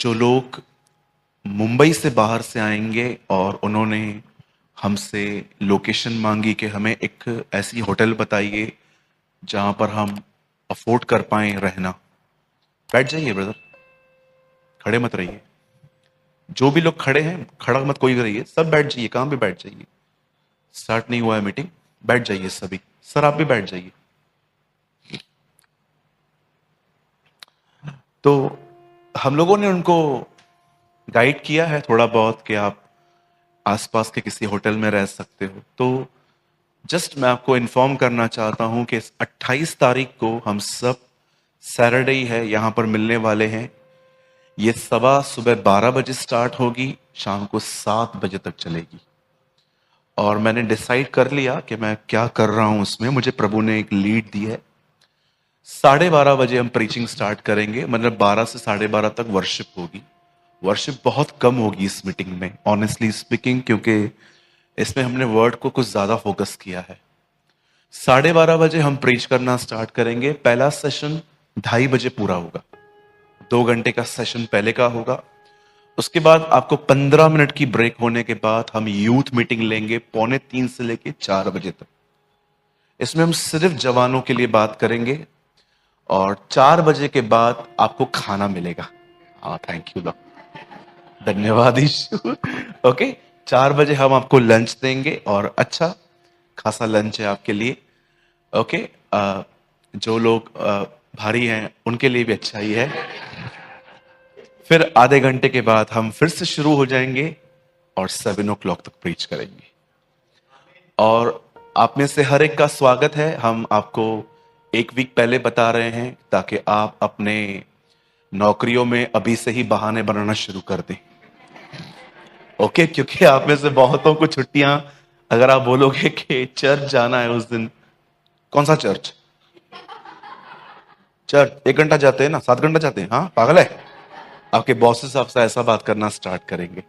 जो लोग मुंबई से बाहर से आएंगे और उन्होंने हमसे लोकेशन मांगी कि हमें एक ऐसी होटल बताइए जहां पर हम अफोर्ड कर पाए रहना। बैठ जाइए ब्रदर, खड़े मत रहिए। जो भी लोग खड़े हैं खड़ा मत कोई रहिए, सब बैठ जाइए, कहां पे बैठ जाइए। स्टार्ट नहीं हुआ है मीटिंग, बैठ जाइए सभी। सर आप भी बैठ जाइए। तो हम लोगों ने उनको गाइड किया है थोड़ा बहुत कि आप आसपास के किसी होटल में रह सकते हो। तो जस्ट मैं आपको इन्फॉर्म करना चाहता हूं कि 28 तारीख को हम सब, सैटरडे ही है, यहां पर मिलने वाले हैं। ये सभा सुबह 12 बजे स्टार्ट होगी, शाम को 7 बजे तक चलेगी। और मैंने डिसाइड कर लिया कि मैं क्या कर रहा हूं उसमें, मुझे प्रभु ने एक लीड दी है। 12:30 बजे हम प्रीचिंग स्टार्ट करेंगे, मतलब 12 से 12:30 तक वर्शिप होगी। वर्शिप बहुत कम होगी इस मीटिंग में, ऑनेस्टली स्पीकिंग, क्योंकि इसमें हमने वर्ड को कुछ ज्यादा फोकस किया है। 12:30 बजे हम प्रीच करना स्टार्ट करेंगे। पहला सेशन 2:30 बजे पूरा होगा, 2 घंटे का सेशन पहले का होगा। उसके बाद आपको 15 मिनट की ब्रेक होने के बाद हम यूथ मीटिंग लेंगे 2:45 से लेके 4 बजे तक। इसमें हम सिर्फ जवानों के लिए बात करेंगे और 4 बजे के बाद आपको खाना मिलेगा। हाँ, थैंक यू लॉर्ड, धन्यवाद यीशु। ओके, 4 बजे हम आपको लंच देंगे और अच्छा खासा लंच है आपके लिए। ओके, जो लोग भारी हैं उनके लिए भी अच्छा ही है। फिर आधे घंटे के बाद हम फिर से शुरू हो जाएंगे और 7 o'clock तक प्रीच करेंगे। और आप में से हर एक का स्वागत है। हम आपको 1 वीक पहले बता रहे हैं ताकि आप अपने नौकरियों में अभी से ही बहाने बनाना शुरू कर दें। ओके, क्योंकि आप में से बहुतों को छुट्टियां, अगर आप बोलोगे कि चर्च जाना है उस दिन, कौन सा चर्च? चर्च 1 घंटा जाते हैं ना, 7 घंटा जाते हैं? हाँ, पागल है। आपके बॉसेस आपसे ऐसा बात करना स्टार्ट करेंगे।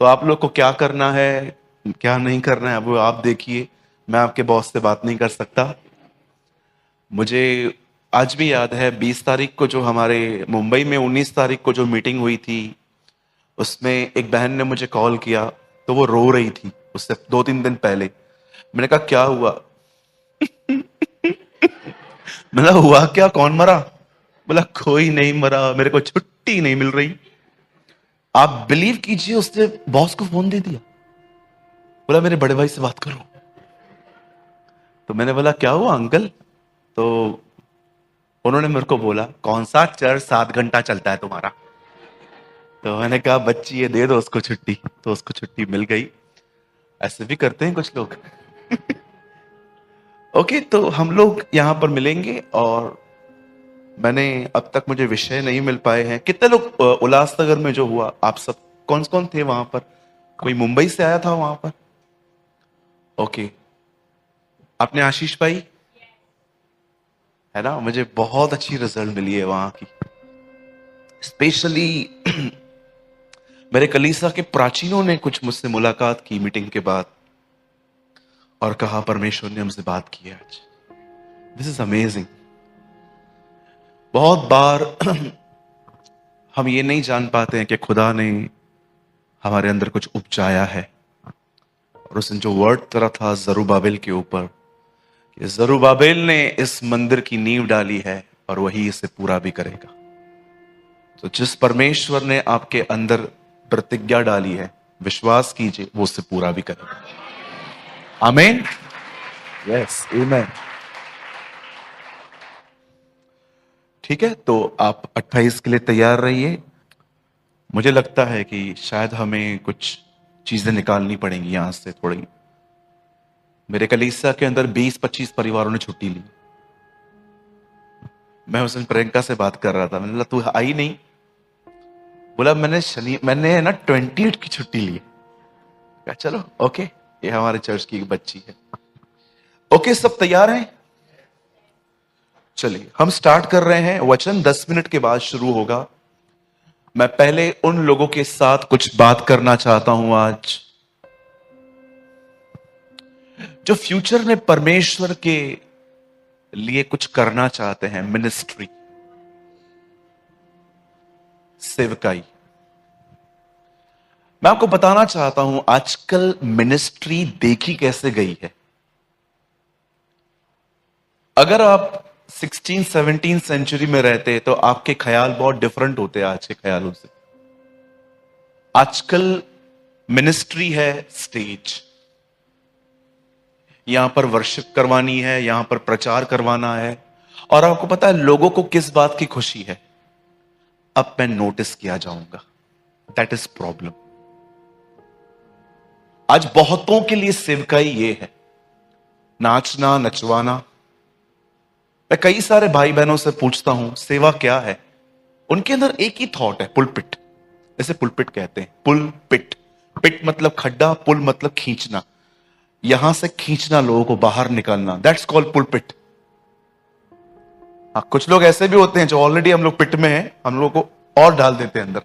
तो आप लोग को क्या करना है, क्या नहीं करना है, वो आप देखिए। मैं आपके बॉस से बात नहीं कर सकता। मुझे आज भी याद है 20 तारीख को जो हमारे मुंबई में 19 तारीख को जो मीटिंग हुई थी, उसमें एक बहन ने मुझे कॉल किया, तो वो रो रही थी उससे 2-3 दिन पहले। मैंने कहा क्या हुआ? मतलब हुआ क्या, कौन मरा? बोला कोई नहीं मरा, मेरे को छुट्टी नहीं मिल रही। आप बिलीव कीजिए, उसने बॉस को फोन दे दिया, बोला मेरे बड़े भाई से बात करो। तो मैंने बोला क्या हुआ अंकल? तो उन्होंने मेरे को बोला कौन सा चर्च 7 घंटा चलता है तुम्हारा? तो मैंने कहा बच्ची ये दे दो उसको छुट्टी। तो उसको छुट्टी मिल गई। ऐसे भी करते हैं कुछ लोग। ओके, तो हम लोग यहां पर मिलेंगे और मैंने अब तक मुझे विषय नहीं मिल पाए हैं। कितने लोग उल्लासनगर में जो हुआ, आप सब कौन कौन थे वहां पर? कोई मुंबई से आया था वहां पर? ओके, आपने आशीष पाई है ना? मुझे बहुत अच्छी रिजल्ट मिली है वहां की। स्पेशली मेरे कलीसिया के प्राचीनों ने कुछ मुझसे मुलाकात की मीटिंग के बाद और कहा परमेश्वर ने हमसे बात की है आज। This is amazing. बहुत बार हम ये नहीं जान पाते हैं कि खुदा ने हमारे अंदर कुछ उपजाया है। और उसने जो वर्ड करा था जरूबाबेल के ऊपर, कि जरूबाबेल ने इस मंदिर की नींव डाली है और वही इसे पूरा भी करेगा। तो जिस परमेश्वर ने आपके अंदर प्रतिज्ञा डाली है, विश्वास कीजिए वो उसे पूरा भी करेगा। आमीन। यस, आमीन। ठीक है, तो आप 28 के लिए तैयार रहिए। मुझे लगता है कि शायद हमें कुछ चीजें निकालनी पड़ेंगी यहां से थोड़ी। मेरे कलीसिया के अंदर 20-25 परिवारों ने छुट्टी ली। मैं उस दिन प्रियंका से बात कर रहा था, मैंने बोला तू आई नहीं? बोला मैंने ना 28 की छुट्टी ली। कहा चलो ओके, ये हमारे चर्च की एक बच्ची है। ओके, सब तैयार हैं? चलिए हम स्टार्ट कर रहे हैं। वचन 10 मिनट के बाद शुरू होगा। मैं पहले उन लोगों के साथ कुछ बात करना चाहता हूं आज जो फ्यूचर में परमेश्वर के लिए कुछ करना चाहते हैं, मिनिस्ट्री। सेवकाई। मैं आपको बताना चाहता हूं आजकल मिनिस्ट्री देखी कैसे गई है। अगर आप 16-17 सेंचुरी में रहते तो आपके ख्याल बहुत डिफरेंट होते हैं आज के ख्यालों से। आजकल मिनिस्ट्री है स्टेज, यहां पर वर्शिप करवानी है, यहां पर प्रचार करवाना है। और आपको पता है लोगों को किस बात की खुशी है? अब मैं नोटिस किया जाऊंगा। That is problem. आज बहुतों के लिए सेवकाई ये है, नाचना नचवाना। मैं कई सारे भाई बहनों से पूछता हूं सेवा क्या है, उनके अंदर एक ही थॉट है, पुलपिट। जैसे पुलपिट कहते हैं, पुलपिट। पिट मतलब खड्डा, पुल मतलब खींचना, यहां से खींचना लोगों को बाहर निकालना। That's called pulpit. हाँ, कुछ लोग ऐसे भी होते हैं जो ऑलरेडी हम लोग पिट में हैं, हम लोगों को और डाल देते हैं अंदर,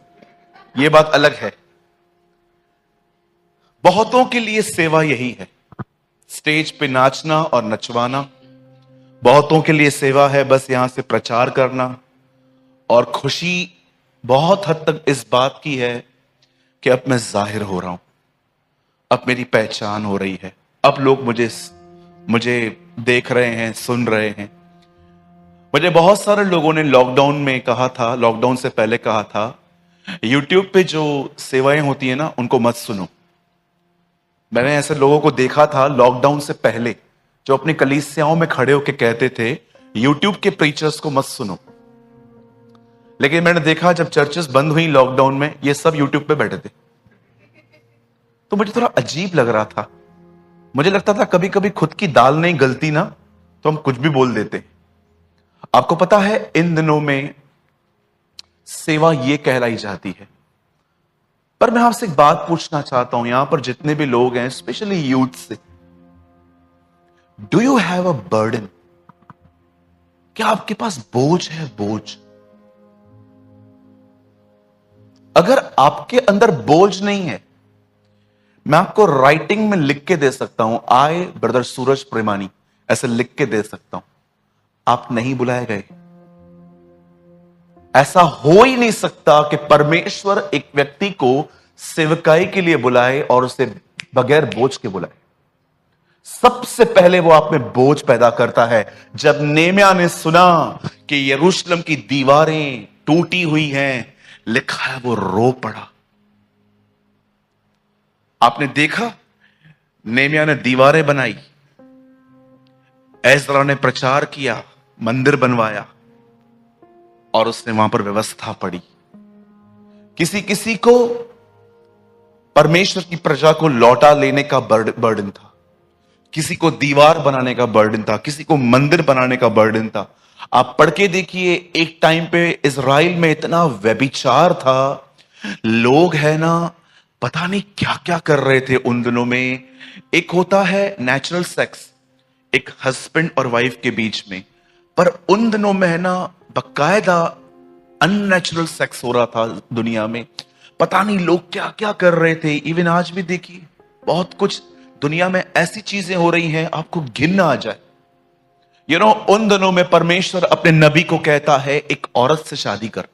ये बात अलग है। बहुतों के लिए सेवा यही है, स्टेज पे नाचना और नचवाना। बहुतों के लिए सेवा है बस यहां से प्रचार करना। और खुशी बहुत हद तक इस बात की है कि अब मैं जाहिर हो रहा हूं, अब मेरी पहचान हो रही है, अब लोग मुझे मुझे देख रहे हैं, सुन रहे हैं। मुझे बहुत सारे लोगों ने लॉकडाउन में कहा था, लॉकडाउन से पहले कहा था, यूट्यूब पे जो सेवाएं होती है ना उनको मत सुनो। मैंने ऐसे लोगों को देखा था लॉकडाउन से पहले जो अपनी कलीसियाओं में खड़े होकर कहते थे यूट्यूब के प्रीचर्स को मत सुनो। लेकिन मैंने देखा जब चर्चेस बंद हुई लॉकडाउन में, ये सब यूट्यूब पे बैठे थे। तो मुझे थोड़ा अजीब लग रहा था। मुझे लगता था कभी कभी खुद की दाल नहीं गलती ना तो हम कुछ भी बोल देते। आपको पता है इन दिनों में सेवा ये कहलाई जाती है। पर मैं आपसे एक बात पूछना चाहता हूं, यहां पर जितने भी लोग हैं, स्पेशली यूथ से, do you have a burden? क्या आपके पास बोझ है? बोझ। अगर आपके अंदर बोझ नहीं है, मैं आपको राइटिंग में लिख के दे सकता हूं, आए ब्रदर सूरज प्रेमानी, ऐसे लिख के दे सकता हूं, आप नहीं बुलाए गए। ऐसा हो ही नहीं सकता कि परमेश्वर एक व्यक्ति को सेवकाई के लिए बुलाए और उसे बगैर बोझ के बुलाए। सबसे पहले वो आप में बोझ पैदा करता है। जब नेम्या ने सुना कि यरूशलेम की दीवारें टूटी हुई हैं, लिखा है वो रो पड़ा। आपने देखा नेम्या ने दीवारें बनाई, एजरा ने प्रचार किया, मंदिर बनवाया और उसने वहां पर व्यवस्था पड़ी। किसी किसी को परमेश्वर की प्रजा को लौटा लेने का बर्डन था, किसी को दीवार बनाने का बर्डन था, किसी को मंदिर बनाने का बर्डन था। आप पढ़ के देखिए, एक टाइम पे इजराइल में इतना व्यभिचार था, लोग है ना पता नहीं क्या क्या कर रहे थे उन दिनों में। एक होता है नेचुरल सेक्स, एक हस्बैंड और वाइफ के बीच में, पर उन दिनों में है ना बकायदा अननेचुरल सेक्स हो रहा था दुनिया में। पता नहीं लोग क्या क्या कर रहे थे। इवन आज भी देखिए बहुत कुछ दुनिया में ऐसी चीजें हो रही हैं आपको घिन आ जाए। उन दिनों में परमेश्वर अपने नबी को कहता है एक औरत से शादी कर।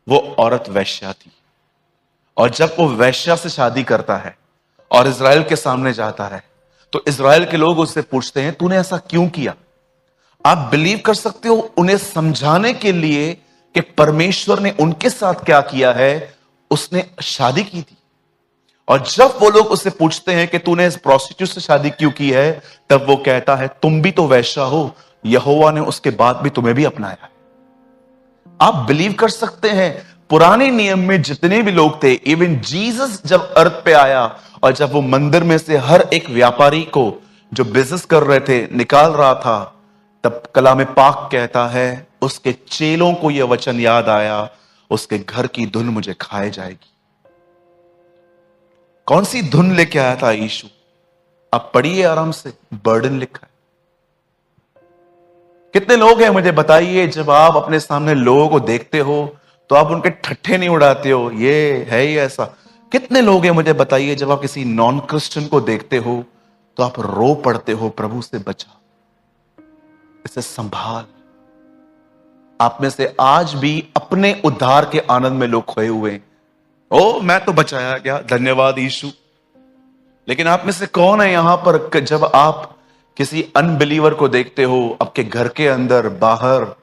वो औरत वैश्या थी, और जब वो वैश्या से शादी करता है और इजराइल के सामने जाता है तो इजराइल के लोग उससे पूछते हैं तूने ऐसा क्यों किया। आप बिलीव कर सकते हो, उन्हें समझाने के लिए कि परमेश्वर ने उनके साथ क्या किया है, उसने शादी की थी। और जब वो लोग उससे पूछते हैं कि तूने इस प्रोस्टिट्यूट से शादी क्यों की है, तब वो कहता है तुम भी तो वैश्या हो, यहोवा ने उसके बाद भी तुम्हें भी अपनाया है। आप बिलीव कर सकते हैं पुराने नियम में जितने भी लोग थे, इवन जीसस जब अर्थ पे आया और जब वो मंदिर में से हर एक व्यापारी को जो बिजनेस कर रहे थे निकाल रहा था, तब कलाम पाक कहता है उसके चेलों को यह वचन याद आया, उसके घर की धुन मुझे खाए जाएगी। कौन सी धुन लेके आया था यीशु? आप पढ़िए आराम से, बर्डन लिखा है। कितने लोग हैं मुझे बताइए, जब आप अपने सामने लोगों को देखते हो तो आप उनके ठट्ठे नहीं उड़ाते हो, ये है ही ऐसा। कितने लोग हैं मुझे बताइए, जब आप किसी नॉन क्रिश्चियन को देखते हो तो आप रो पड़ते हो, प्रभु से बचा, इसे संभाल। आप में से आज भी अपने उद्धार के आनंद में लोग खोए हुए हैं। ओ मैं तो बचाया गया, धन्यवाद यीशु। लेकिन आप में से कौन है यहां पर जब आप किसी अनबिलीवर को देखते हो आपके घर के अंदर बाहर,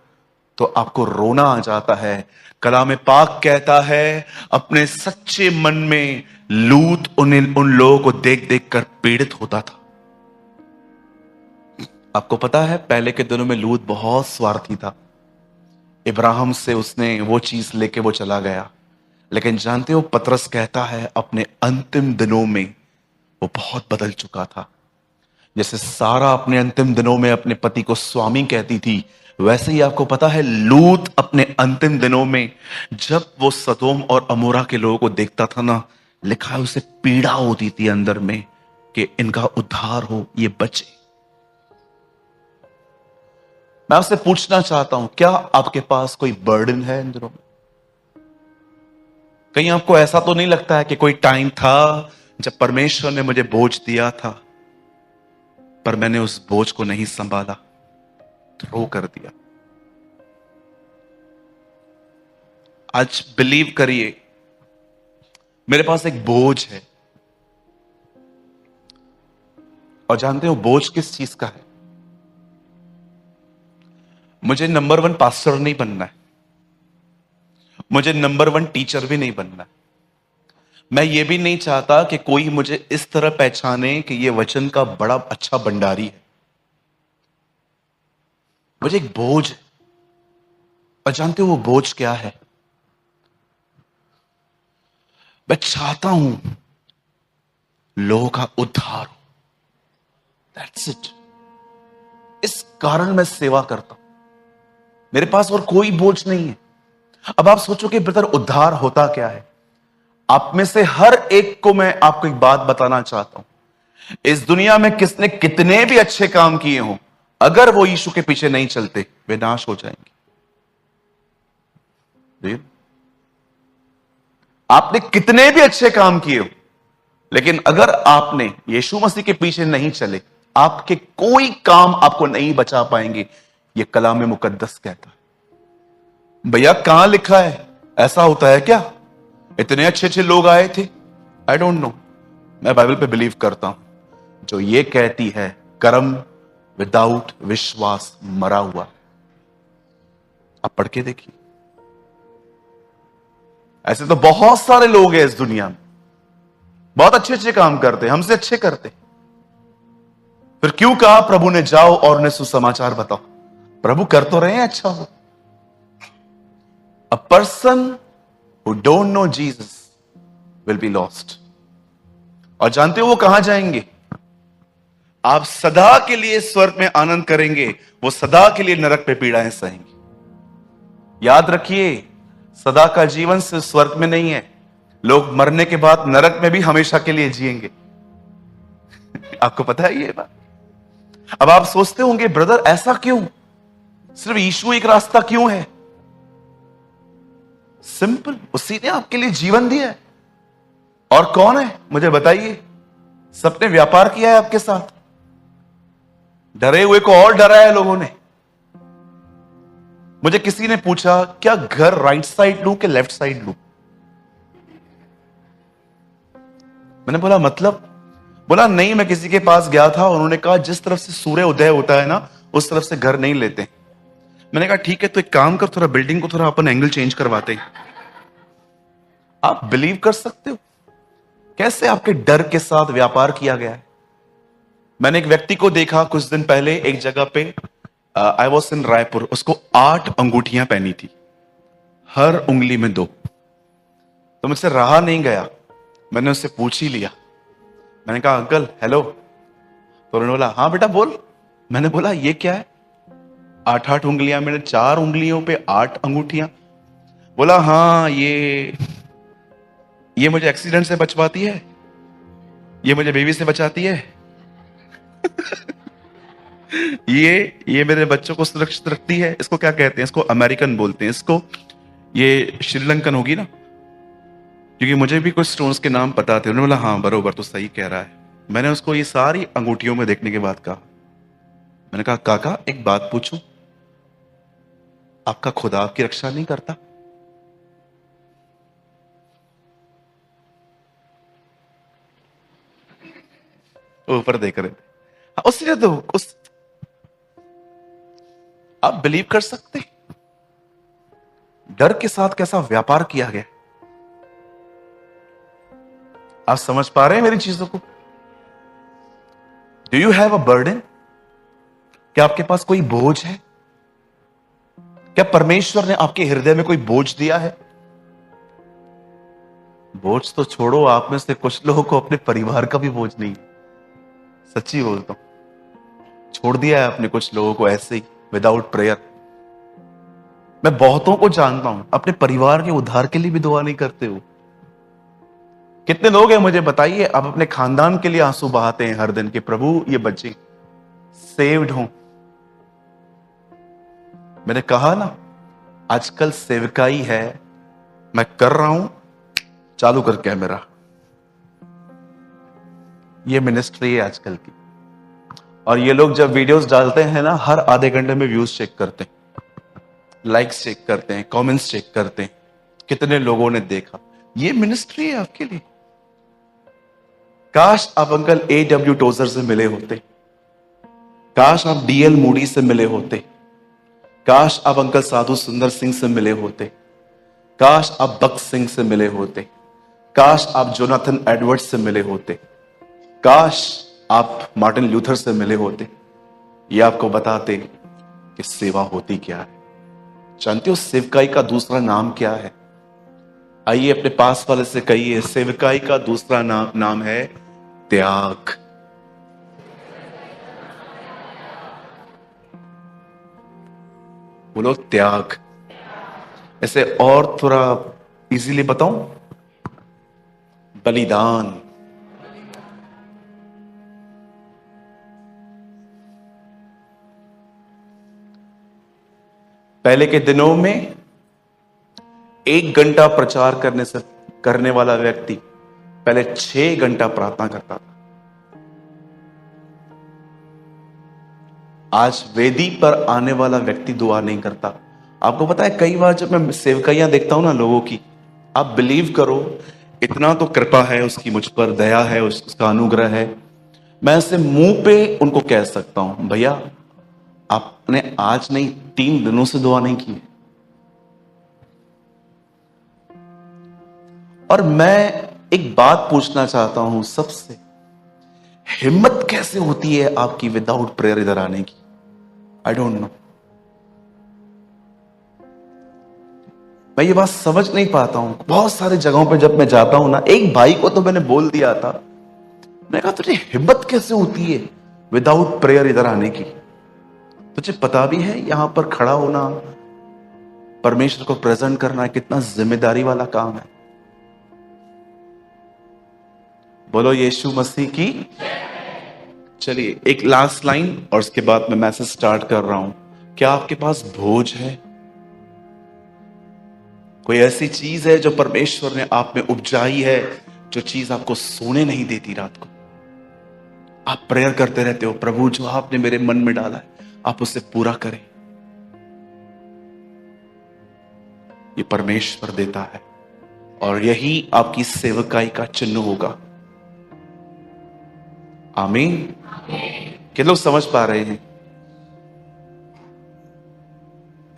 तो आपको रोना आ जाता है? कलाम पाक कहता है अपने सच्चे मन में लूत उन लोगों को देख देख कर पीड़ित होता था। आपको पता है पहले के दिनों में लूत बहुत स्वार्थी था। इब्राहिम से उसने वो चीज लेके वो चला गया। लेकिन जानते हो पतरस कहता है अपने अंतिम दिनों में वो बहुत बदल चुका था। जैसे सारा अपने अंतिम दिनों में अपने पति को स्वामी कहती थी, वैसे ही आपको पता है लूत अपने अंतिम दिनों में जब वो सदोम और अमोरा के लोगों को देखता था ना, लिखा है उसे पीड़ा होती थी अंदर में कि इनका उद्धार हो, ये बचे। मैं आपसे पूछना चाहता हूं, क्या आपके पास कोई बर्डन है इन दिनों में? कहीं आपको ऐसा तो नहीं लगता है कि कोई टाइम था जब परमेश्वर ने मुझे बोझ दिया था पर मैंने उस बोझ को नहीं संभाला, थ्रो कर दिया? आज बिलीव करिए मेरे पास एक बोझ है। और जानते हो बोझ किस चीज का है? मुझे नंबर 1 पास्टर नहीं बनना है, मुझे नंबर 1 टीचर भी नहीं बनना है। मैं ये भी नहीं चाहता कि कोई मुझे इस तरह पहचाने कि ये वचन का बड़ा अच्छा भंडारी है। मुझे एक बोझ है। और जानते हो वो बोझ क्या है? मैं चाहता हूं लोगों का उद्धार हो। That's it. इस कारण मैं सेवा करता हूं। मेरे पास और कोई बोझ नहीं है। अब आप सोचो कि ब्रदर उद्धार होता क्या है? आप में से हर एक को मैं आपको एक बात बताना चाहता हूं। इस दुनिया में किसने कितने भी अच्छे काम किए हों, अगर वो यीशु के पीछे नहीं चलते वे नाश हो जाएंगे। आपने कितने भी अच्छे काम किए हो, लेकिन अगर आपने यीशु मसीह के पीछे नहीं चले, आपके कोई काम आपको नहीं बचा पाएंगे। ये कलाम मुकद्दस कहता है। भैया कहां लिखा है? ऐसा होता है क्या? इतने अच्छे अच्छे लोग आए थे। I don't know. मैं बाइबल पे बिलीव करता हूं जो ये कहती है कर्म विदाउट विश्वास मरा हुआ। आप पढ़ के देखिए। ऐसे तो बहुत सारे लोग हैं इस दुनिया में, बहुत अच्छे अच्छे काम करते, हमसे अच्छे करते। फिर क्यों कहा प्रभु ने जाओ और उन्हें सुसमाचार बताओ? प्रभु कर तो रहे हैं अच्छा हो। A person who don't know Jesus will be lost। और जानते हो वो कहां जाएंगे? आप सदा के लिए स्वर्ग में आनंद करेंगे, वो सदा के लिए नरक पे पीड़ाएं सहेंगे। याद रखिए सदा का जीवन सिर्फ स्वर्ग में नहीं है, लोग मरने के बाद नरक में भी हमेशा के लिए जिएंगे। आपको पता है ये बात? अब आप सोचते होंगे ब्रदर ऐसा क्यों, सिर्फ यीशु एक रास्ता क्यों है? सिंपल, उसी ने आपके लिए जीवन दिया है। और कौन है मुझे बताइए? सबने व्यापार किया है आपके साथ, डरे हुए को और डराया है लोगों ने। मुझे किसी ने पूछा क्या घर राइट साइड लूं कि लेफ्ट साइड लूं? मैंने बोला मतलब? बोला नहीं, मैं किसी के पास गया था, उन्होंने कहा जिस तरफ से सूर्य उदय होता है ना उस तरफ से घर नहीं लेते। मैंने कहा ठीक है, तो एक काम कर, थोड़ा बिल्डिंग को थोड़ा अपन एंगल चेंज करवाते हैं। आप बिलीव कर सकते हो कैसे आपके डर के साथ व्यापार किया गया है? मैंने एक व्यक्ति को देखा कुछ दिन पहले एक जगह पे, आई वॉज इन रायपुर, उसको 8 अंगूठियां पहनी थी, हर उंगली में 2। तो मुझसे रहा नहीं गया, मैंने उससे पूछ ही लिया। मैंने कहा अंकल हेलो। तो उन्होंने बोला हाँ बेटा बोल। मैंने बोला ये क्या है? 8-8 उंगलियां, मैंने 4 उंगलियों पे 8 अंगूठियां। बोला हाँ ये मुझे एक्सीडेंट से बचवाती है, ये मुझे बेबी से बचाती है। ये मेरे बच्चों को सुरक्षित रखती है। इसको क्या कहते हैं? इसको अमेरिकन बोलते हैं इसको। ये श्रीलंकन होगी ना, क्योंकि मुझे भी कुछ स्टोन्स के नाम पता थे। उन्होंने बोला हाँ बरोबर, तो सही कह रहा है। मैंने उसको ये सारी अंगूठियों में देखने के बाद कहा, मैंने कहा काका एक बात पूछूं? आपका खुदा आपकी रक्षा नहीं करता? ऊपर देख रहे थे। उसने तो उस आप बिलीव कर सकते हैं? डर के साथ कैसा व्यापार किया गया। आप समझ पा रहे हैं मेरी चीजों को? Do you have a burden? क्या आपके पास कोई बोझ है? क्या परमेश्वर ने आपके हृदय में कोई बोझ दिया है? बोझ तो छोड़ो, आप में से कुछ लोगों को अपने परिवार का भी बोझ नहीं। सच्ची बोलता हूं, छोड़ दिया है अपने कुछ लोगों को ऐसे ही विदाउट प्रेयर। मैं बहुतों को जानता हूं अपने परिवार के उद्धार के लिए भी दुआ नहीं करते हो। कितने लोग हैं मुझे बताइए, आप अपने खानदान के लिए आंसू बहाते हैं हर दिन के प्रभु ये बच्चे सेव्ड हों। मैंने कहा ना, आजकल सेवकाई है, मैं कर रहा हूं। चालू कर कैमरा, ये मिनिस्ट्री है आजकल की। और ये लोग जब वीडियोस डालते हैं ना, हर आधे घंटे में व्यूज चेक करते हैं, लाइक्स चेक करते हैं, कमेंट्स चेक करते हैं, कितने लोगों ने देखा। ये मिनिस्ट्री है आपके लिए। काश आप अंकल A.W. टोजर से मिले होते, काश आप D.L. मूडी से मिले होते, काश आप अंकल साधु सुंदर सिंह से मिले होते, काश आप बख्श सिंह से मिले होते, काश आप जोनाथन एडवर्ड्स से मिले होते, काश आप मार्टिन लूथर से मिले होते। ये आपको बताते कि सेवा होती क्या है। जानते हो सेवकाई का दूसरा नाम क्या है? आइए अपने पास वाले से कहिए, सेवकाई का दूसरा नाम है त्याग। बोलो त्याग। ऐसे और थोड़ा इजीली बताऊं, बलिदान। पहले के दिनों में 1 घंटा प्रचार करने वाला व्यक्ति पहले 6 घंटा प्रार्थना करता था। आज वेदी पर आने वाला व्यक्ति दुआ नहीं करता। आपको पता है, कई बार जब मैं सेवकाइयां देखता हूं ना लोगों की, आप बिलीव करो, इतना तो कृपा है उसकी मुझ पर, दया है, उसका अनुग्रह है, मैं ऐसे मुंह पे उनको कह सकता हूं, भैया आपने आज नहीं 3 दिनों से दुआ नहीं की। और मैं एक बात पूछना चाहता हूं सबसे, हिम्मत कैसे होती है आपकी विदाउट प्रेयर इधर आने की? I don't know. मैं ये बात समझ नहीं पाता हूं। बहुत सारी जगहों पे जब मैं जाता हूं ना, एक भाई को तो मैंने बोल दिया था, मैंने कहा तुझे हिम्मत कैसे होती है विदाउट प्रेयर इधर आने की? तुझे पता भी है यहां पर खड़ा होना, परमेश्वर को प्रेजेंट करना कितना जिम्मेदारी वाला काम है? बोलो यीशु मसीह की। चलिए एक लास्ट लाइन और उसके बाद मैं मैसेज स्टार्ट कर रहा हूं। क्या आपके पास बोझ है? कोई ऐसी चीज है जो परमेश्वर ने आप में उपजाई है, जो चीज आपको सोने नहीं देती रात को? आप प्रेयर करते रहते हो, प्रभु जो आपने मेरे मन में डाला है आप उसे पूरा करें। ये परमेश्वर देता है और यही आपकी सेवकाई का चिन्ह होगा। आमीन। कितने लोग समझ पा रहे हैं?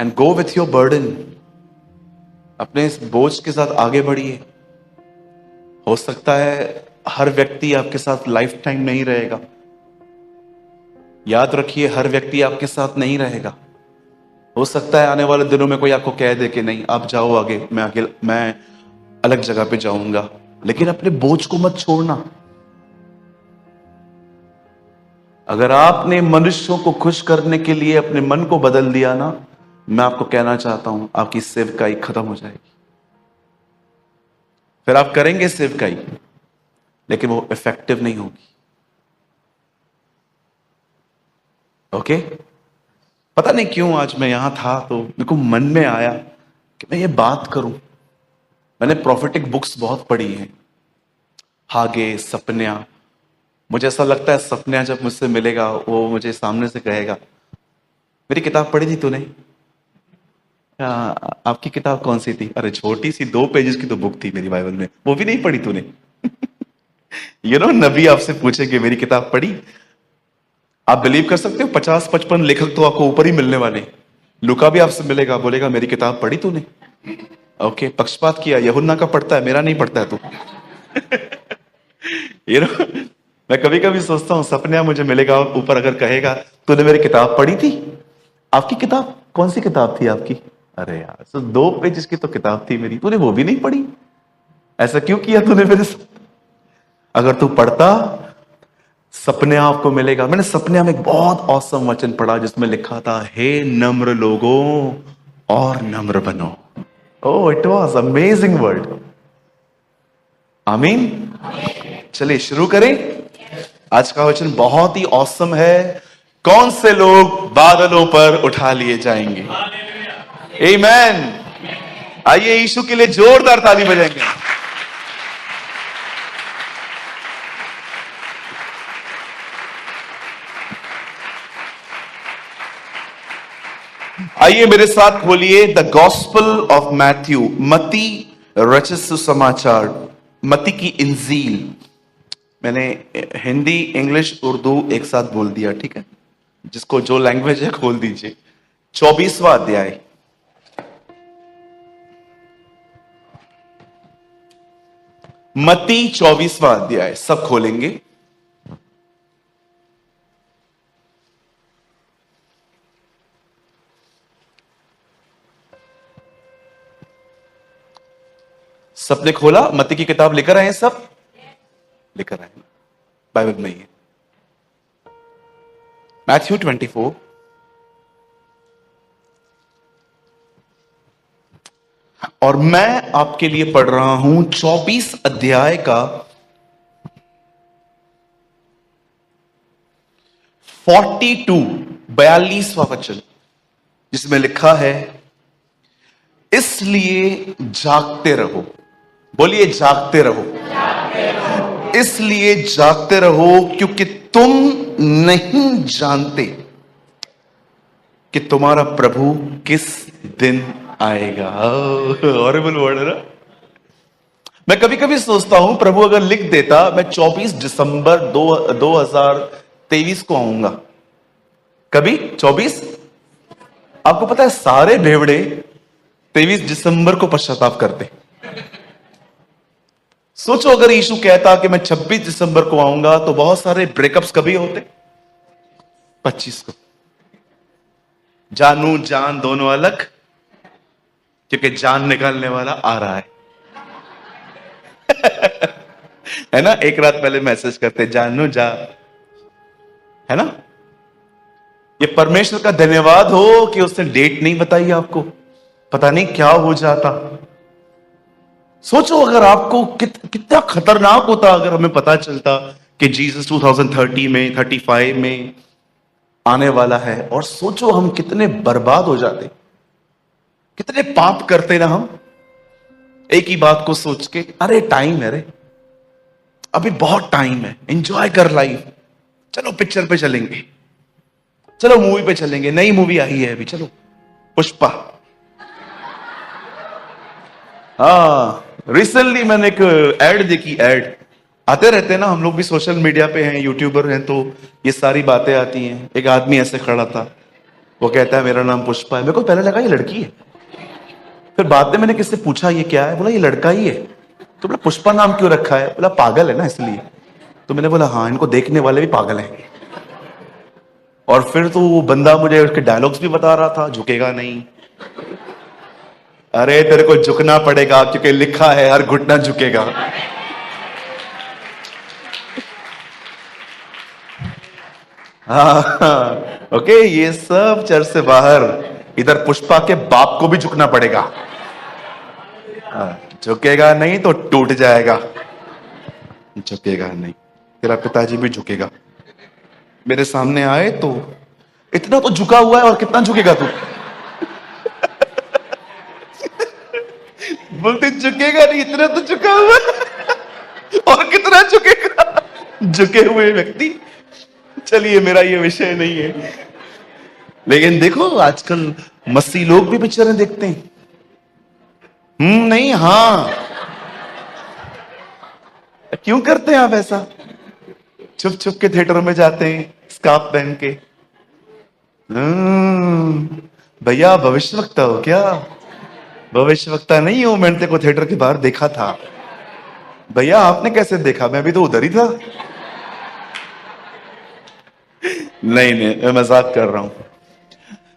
And go with your burden. अपने इस बोझ के साथ आगे बढ़िए। हो सकता है हर व्यक्ति आपके साथ लाइफ टाइम नहीं रहेगा। याद रखिए, हर व्यक्ति आपके साथ नहीं रहेगा। हो सकता है आने वाले दिनों में कोई आपको कह दे कि नहीं आप जाओ आगे, मैं अलग जगह पे जाऊंगा। लेकिन अपने बोझ को मत छोड़ना। अगर आपने मनुष्यों को खुश करने के लिए अपने मन को बदल दिया ना, मैं आपको कहना चाहता हूं आपकी सेवकाई खत्म हो जाएगी। फिर आप करेंगे सेवकाई, लेकिन वो इफेक्टिव नहीं होगी। ओके? पता नहीं क्यों आज मैं यहां था तो मेरे को मन में आया कि मैं ये बात करूं। मैंने प्रोफेटिक बुक्स बहुत पढ़ी हैं, हागे, सपन्या। मुझे ऐसा लगता है सपन्या जब मुझसे मिलेगा वो मुझे सामने से कहेगा, मेरी किताब पढ़ी थी तूने? आपकी किताब कौन सी थी? अरे छोटी सी 2 पेजेस की तो बुक थी मेरी बाइबल में, वो भी नहीं पढ़ी तूने? नबी आपसे पूछेंगे मेरी किताब पढ़ी? आप बिलीव कर सकते हो 50-55 लेखक तो आपको ऊपर ही मिलने वाले। लुका भी आपसे मिलेगा, बोलेगा मेरी किताब पढ़ी तूने? ओके, पक्षपात किया, यूहन्ना का पढ़ता है, मेरा नहीं पढ़ता है तू। यू नो मैं कभी कभी सोचता हूं सपने मुझे मिलेगा ऊपर, अगर कहेगा तूने मेरी किताब पढ़ी थी? आपकी किताब कौन सी किताब थी आपकी? अरे यार, 2 पेजेस की तो किताब थी मेरी, तूने वो भी नहीं पढ़ी? ऐसा क्यों किया तूने मेरे साथ? अगर तू पढ़ता, सपने आपको मिलेगा। मैंने सपने में एक बहुत औसम वचन पढ़ा जिसमें लिखा था, हे नम्र लोगों और नम्र बनो। ओह, इट वॉज अमेजिंग वर्ड। आमीन। चलिए शुरू करें। आज का वचन बहुत ही औसम है। कौन से लोग बादलों पर उठा लिए जाएंगे? आमीन। आइए यीशु के लिए जोरदार ताली बजाएंगे। आइए मेरे साथ खोलिए द गॉस्पल ऑफ मैथ्यू, मत्ती रचित सुसमाचार, मत्ती की इंजील। मैंने हिंदी, इंग्लिश, उर्दू एक साथ बोल दिया, ठीक है? जिसको जो लैंग्वेज है खोल दीजिए। 24वां अध्याय, मत्ती 24वां अध्याय, सब खोलेंगे। सबने खोला? मत्ती की किताब लेकर आए? सब लेकर आए? बाइबल में ही है, मैथ्यू 24। और मैं आपके लिए पढ़ रहा हूं 24 अध्याय का 42वां वचन, जिसमें लिखा है, इसलिए जागते रहो। बोलिए जागते रहो। इसलिए जागते रहो क्योंकि तुम नहीं जानते कि तुम्हारा प्रभु किस दिन आएगा। हॉरिबल वर्ड है ना? मैं कभी कभी सोचता हूं प्रभु अगर लिख देता मैं 24 दिसंबर 2023 को आऊंगा। कभी 24? आपको पता है सारे भेवड़े 23 दिसंबर को पश्चाताप करते। सोचो अगर यीशु कहता कि मैं 26 दिसंबर को आऊंगा, तो बहुत सारे ब्रेकअप्स कभी होते? 25 को। जानू जान दोनों अलग, क्योंकि जान निकालने वाला आ रहा है। है ना? एक रात पहले मैसेज करते जानू जा, है ना? ये परमेश्वर का धन्यवाद हो कि उसने डेट नहीं बताई आपको, पता नहीं क्या हो जाता। सोचो अगर आपको कितना खतरनाक होता अगर हमें पता चलता कि जीसस 2030 में 35 में आने वाला है। और सोचो हम कितने बर्बाद हो जाते, कितने पाप करते ना हम, एक ही बात को सोच के, अरे टाइम है रे, अभी बहुत टाइम है, एंजॉय कर लाइफ, चलो पिक्चर पे चलेंगे, चलो मूवी पे चलेंगे, नई मूवी आई है अभी, चलो पुष्पा। हाँ, रिसेंटली मैंने एक एड देखी, एड आते रहते हैं ना, हम लोग भी सोशल मीडिया पे हैं, यूट्यूबर हैं, तो ये सारी बातें आती हैं। एक आदमी ऐसे खड़ा था, वो कहता है मेरा नाम पुष्पा है। मेरे को पहले लगा ये लड़की है, फिर बाद में मैंने किससे पूछा ये क्या है, बोला ये लड़का ही है। तो बोला पुष्पा नाम क्यों रखा है? बोला पागल है ना इसलिए। तो मैंने बोला हाँ, इनको देखने वाले भी पागल हैं। और फिर तो वो बंदा मुझे उसके डायलॉग्स भी बता रहा था, झुकेगा नहीं। अरे तेरे को झुकना पड़ेगा, क्योंकि लिखा है हर घुटना झुकेगा। हाँ, ओके, ये सब चर्च से बाहर, इधर पुष्पा के बाप को भी झुकना पड़ेगा। झुकेगा नहीं तो टूट जाएगा। झुकेगा नहीं, तेरा पिताजी भी झुकेगा। मेरे सामने आए तो इतना तो झुका हुआ है, और कितना झुकेगा तू? बोलते झुकेगा नहीं, इतना तो झुका हुआ है, और कितना झुकेगा? झुके हुए व्यक्ति। चलिए, मेरा ये विषय नहीं है, लेकिन देखो आजकल मसीह लोग भी पिक्चरें देखते हैं? नहीं, हाँ। क्यों करते हैं आप ऐसा? छुप छुप के थिएटर में जाते हैं स्कार्फ पहन के। भैया भविष्यवक्ता हो क्या? भविष्यवक्ता नहीं हूं, मैंने तेरे को थिएटर के बाहर देखा था। भैया आपने कैसे देखा? मैं भी तो उधर ही था। नहीं नहीं, मैं मजाक कर रहा हूं।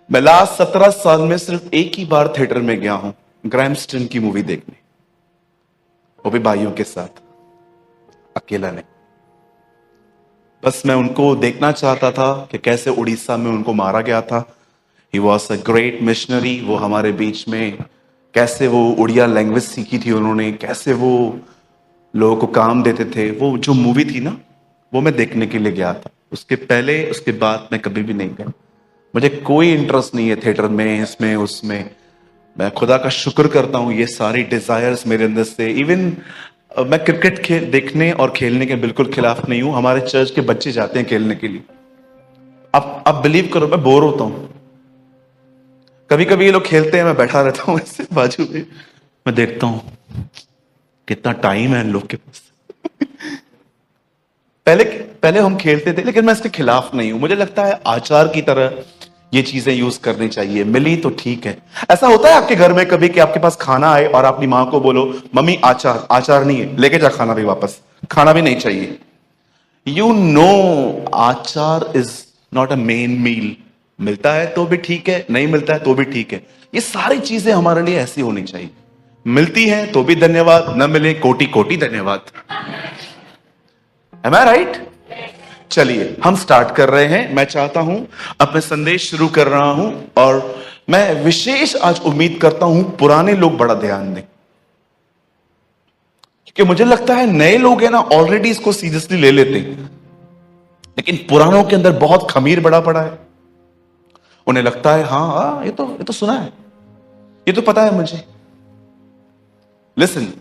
मैं लास्ट 17 साल में सिर्फ एक ही बार थिएटर में गया हूं, ग्रैमस्टन की मूवी देखने, वो भी भाइयों के साथ, अकेला नहीं। बस मैं उनको देखना चाहता था कि कैसे उड़ीसा में उनको मारा गया था। He was a great missionary. वो हमारे बीच में कैसे वो उड़िया लैंग्वेज सीखी थी उन्होंने, कैसे वो लोगों को काम देते थे। वो जो मूवी थी ना, वो मैं देखने के लिए गया था। उसके पहले उसके बाद मैं कभी भी नहीं गया। मुझे कोई इंटरेस्ट नहीं है थिएटर में, इसमें उसमें। मैं खुदा का शुक्र करता हूं ये सारी डिजायर्स मेरे अंदर से। इवन मैं क्रिकेट देखने और खेलने के बिल्कुल खिलाफ नहीं हूं। हमारे चर्च के बच्चे जाते हैं खेलने के लिए। अब बिलीव करो, मैं बोर होता हूं। कभी कभी ये लोग खेलते हैं, मैं बैठा रहता हूं ऐसे बाजू में, मैं देखता हूं कितना टाइम है इन लोग के पास। पहले पहले हम खेलते थे, लेकिन मैं इसके खिलाफ नहीं हूं। मुझे लगता है आचार की तरह ये चीजें यूज करनी चाहिए। मिली तो ठीक है। ऐसा होता है आपके घर में कभी कि आपके पास खाना आए और अपनी मां को बोलो, मम्मी आचार, आचार नहीं है, लेके जा खाना भी वापस, खाना भी नहीं चाहिए। You know achar is not a main meal. मिलता है तो भी ठीक है, नहीं मिलता है तो भी ठीक है। ये सारी चीजें हमारे लिए ऐसी होनी चाहिए। मिलती है तो भी धन्यवाद, न मिले कोटि कोटि धन्यवाद। Am I right? चलिए हम स्टार्ट कर रहे हैं। मैं चाहता हूं, अपने संदेश शुरू कर रहा हूं, और मैं विशेष आज उम्मीद करता हूं पुराने लोग बड़ा ध्यान दें, क्योंकि मुझे लगता है नए लोग हैं ना, ऑलरेडी इसको सीरियसली ले लेते हैं, लेकिन पुरानों के अंदर बहुत खमीर बड़ा पड़ा है। उन्हें लगता है हाँ ये तो सुना है, ये तो पता है मुझे। लिसन,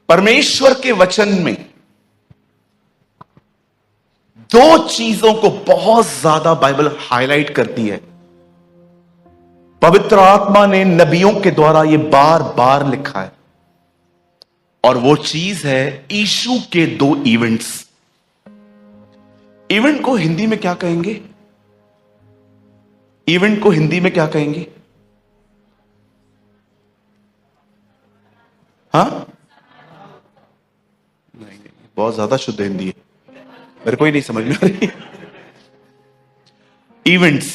परमेश्वर के वचन में दो चीजों को बहुत ज्यादा बाइबल हाईलाइट करती है। पवित्र आत्मा ने नबियों के द्वारा यह बार बार लिखा है, और वो चीज है यीशु के दो इवेंट्स। इवेंट को हिंदी में क्या कहेंगे? इवेंट को हिंदी में क्या कहेंगे? हाँ, नहीं, बहुत ज्यादा शुद्ध हिंदी है, मेरे को ही नहीं समझ में आ रही। इवेंट्स,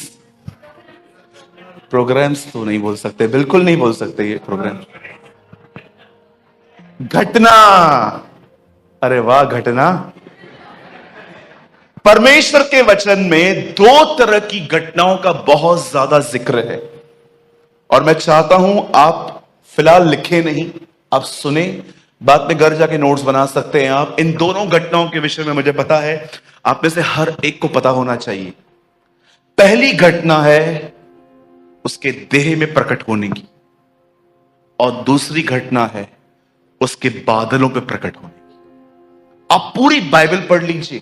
प्रोग्राम्स तो नहीं बोल सकते, बिल्कुल नहीं बोल सकते ये प्रोग्राम। घटना, अरे वाह, घटना। परमेश्वर के वचन में दो तरह की घटनाओं का बहुत ज्यादा जिक्र है, और मैं चाहता हूं आप फिलहाल लिखे नहीं, आप सुने। बाद में घर जाके नोट्स बना सकते हैं आप। इन दोनों घटनाओं के विषय में मुझे पता है आप में से हर एक को पता होना चाहिए। पहली घटना है उसके देह में प्रकट होने की, और दूसरी घटना है उसके बादलों पे प्रकट होने की। आप पूरी बाइबल पढ़ लीजिए,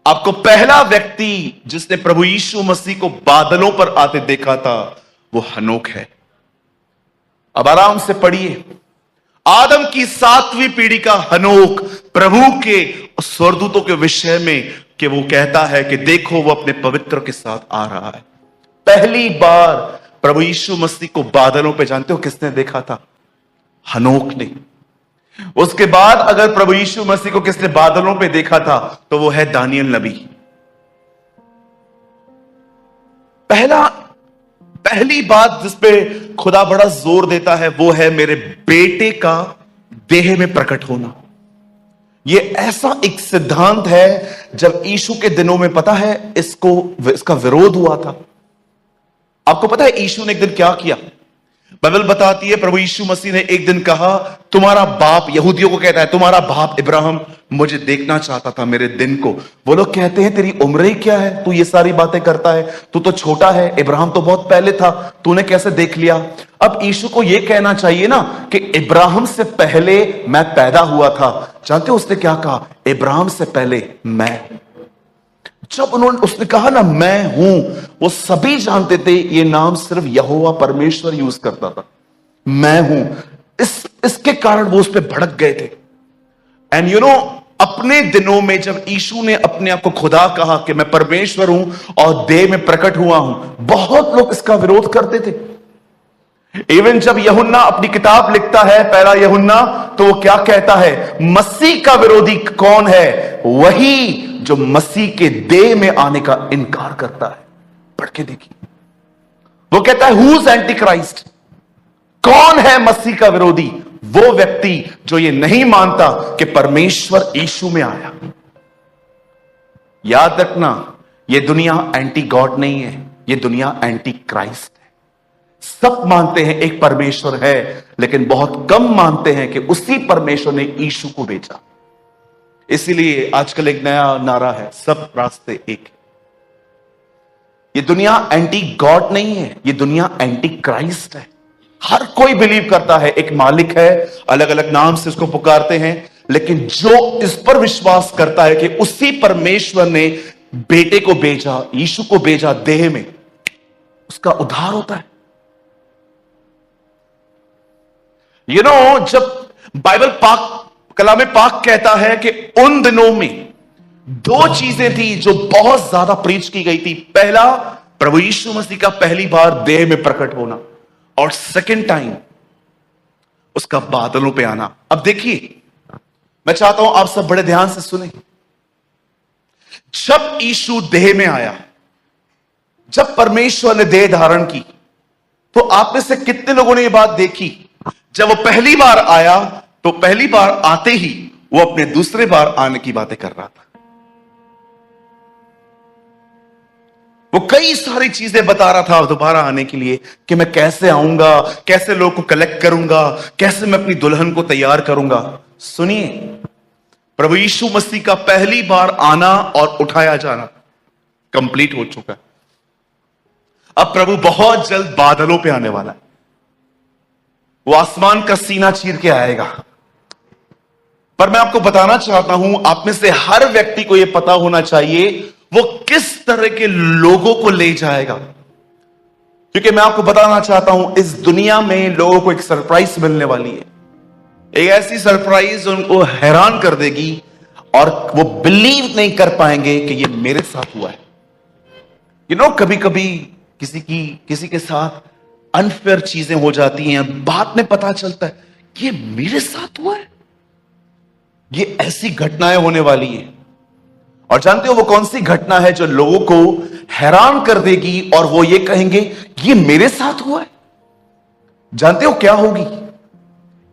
आपको पहला व्यक्ति जिसने प्रभु यीशु मसीह को बादलों पर आते देखा था वो हनोक है। अब आराम से पढ़िए। आदम की 7वीं पीढ़ी का हनोक प्रभु के स्वर्गदूतों के विषय में कि वो कहता है कि देखो वो अपने पवित्र के साथ आ रहा है। पहली बार प्रभु यीशु मसीह को बादलों पे जानते हो किसने देखा था? हनोक ने। उसके बाद अगर प्रभु यीशु मसीह को किसने बादलों पे देखा था तो वो है दानियल नबी। पहली बात जिस पे खुदा बड़ा जोर देता है वो है मेरे बेटे का देह में प्रकट होना। यह ऐसा एक सिद्धांत है, जब यीशु के दिनों में पता है इसका विरोध हुआ था। आपको पता है यीशु ने एक दिन क्या किया? बाइबल बताती है प्रभु यीशु मसीह ने एक दिन कहा, तुम्हारा बाप, यहूदियों को कहता है, तुम्हारा बाप इब्राहिम मुझे देखना चाहता था मेरे दिन को। वो लोग कहते हैं तेरी उम्र ही क्या है, तू ये सारी बातें करता है, तू तो छोटा है, इब्राहिम तो बहुत पहले था, तूने कैसे देख लिया? अब यीशु को यह कहना चाहिए ना कि इब्राहिम से पहले मैं पैदा हुआ था। जानते हो उसने क्या कहा? इब्राहिम से पहले मैं। जब उसने कहा ना मैं हूं, वो सभी जानते थे ये नाम सिर्फ यहोवा परमेश्वर यूज करता था, मैं हूं। इसके कारण वो उस पर भड़क गए थे। एंड अपने दिनों में जब यीशु ने अपने आप को खुदा कहा कि मैं परमेश्वर हूं और देह में प्रकट हुआ हूं, बहुत लोग इसका विरोध करते थे। इवन जब यूहन्ना अपनी किताब लिखता है, पहला यूहन्ना, तो वो क्या कहता है? मसीह का विरोधी कौन है? वही जो मसीह के देह में आने का इनकार करता है। पढ़ के देखिए, वो कहता है हु इज एंटी क्राइस्ट? कौन है मसीह का विरोधी? वो व्यक्ति जो ये नहीं मानता कि परमेश्वर यीशु में आया। याद रखना, ये दुनिया एंटी गॉड नहीं है, ये दुनिया एंटी क्राइस्ट है। सब मानते हैं एक परमेश्वर है, लेकिन बहुत कम मानते हैं कि उसी परमेश्वर ने यीशु को भेजा। इसीलिए आजकल एक नया नारा है, सब रास्ते एक है। ये दुनिया एंटी गॉड नहीं है, ये दुनिया एंटी क्राइस्ट है। हर कोई बिलीव करता है एक मालिक है, अलग अलग नाम से उसको पुकारते हैं, लेकिन जो इस पर विश्वास करता है कि उसी परमेश्वर ने बेटे को भेजा, यीशु को भेजा देह में, उसका उद्धार होता है। जब बाइबल पाक, कलाम पाक कहता है कि उन दिनों में दो चीजें थी जो बहुत ज्यादा प्रीच की गई थी। पहला, प्रभु यीशु मसीह का पहली बार देह में प्रकट होना, और सेकंड टाइम उसका बादलों पे आना। अब देखिए, मैं चाहता हूं आप सब बड़े ध्यान से सुने। जब यीशु देह में आया, जब परमेश्वर ने देह धारण की, तो आप में से कितने लोगों ने यह बात देखी? जब वो पहली बार आया, तो पहली बार आते ही वो अपने दूसरे बार आने की बातें कर रहा था। वो कई सारी चीजें बता रहा था दोबारा आने के लिए, कि मैं कैसे आऊंगा, कैसे लोगों को कलेक्ट करूंगा, कैसे मैं अपनी दुल्हन को तैयार करूंगा। सुनिए, प्रभु यीशु मसीह का पहली बार आना और उठाया जाना कंप्लीट हो चुका है। अब प्रभु बहुत जल्द बादलों पे आने वाला है। वो आसमान का सीना चीर के आएगा। पर मैं आपको बताना चाहता हूं, आप में से हर व्यक्ति को यह पता होना चाहिए वो किस तरह के लोगों को ले जाएगा। क्योंकि मैं आपको बताना चाहता हूं, इस दुनिया में लोगों को एक सरप्राइज मिलने वाली है। एक ऐसी सरप्राइज उनको हैरान कर देगी और वो बिलीव नहीं कर पाएंगे कि ये मेरे साथ हुआ है। कभी कभी किसी के साथ अनफेयर चीजें हो जाती हैं, बाद में पता चलता है कि ये मेरे साथ हुआ है। ये ऐसी घटनाएं होने वाली हैं। और जानते हो वो कौन सी घटना है जो लोगों को हैरान कर देगी और वो ये कहेंगे ये मेरे साथ हुआ है? जानते हो क्या होगी?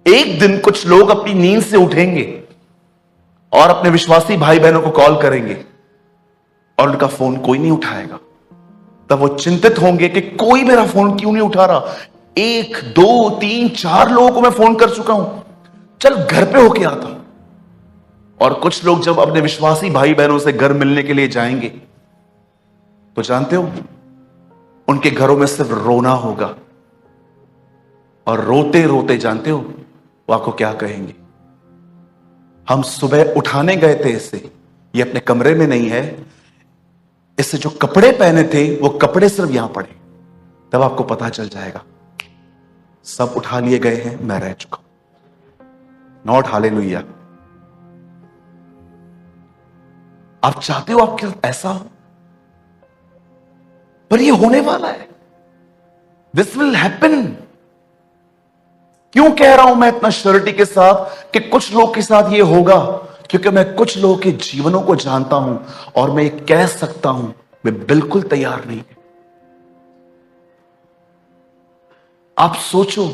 एक दिन कुछ लोग अपनी नींद से उठेंगे और अपने विश्वासी भाई बहनों को कॉल करेंगे और उनका फोन कोई नहीं उठाएगा। तब वो चिंतित होंगे कि कोई मेरा फोन क्यों नहीं उठा रहा। 1, 2, 3, 4 लोगों को मैं फोन कर चुका हूं, चल घर पे होके आता हूं। और कुछ लोग जब अपने विश्वासी भाई बहनों से घर मिलने के लिए जाएंगे, तो जानते हो उनके घरों में सिर्फ रोना होगा। और रोते रोते जानते हो वो आपको क्या कहेंगे? हम सुबह उठाने गए थे इसे, ये अपने कमरे में नहीं है, इससे जो कपड़े पहने थे वो कपड़े सिर्फ यहां पड़े। तब आपको पता चल जाएगा सब उठा लिए गए हैं, मैं रह चुका हूं। Not hallelujah. आप चाहते हो आपके साथ ऐसा हो, पर ये होने वाला है। This will happen. क्यों कह रहा हूं मैं इतना श्योरिटी के साथ कि कुछ लोग के साथ ये होगा? क्योंकि मैं कुछ लोगों के जीवनों को जानता हूं और मैं ये कह सकता हूं वे बिल्कुल तैयार नहीं है। आप सोचो,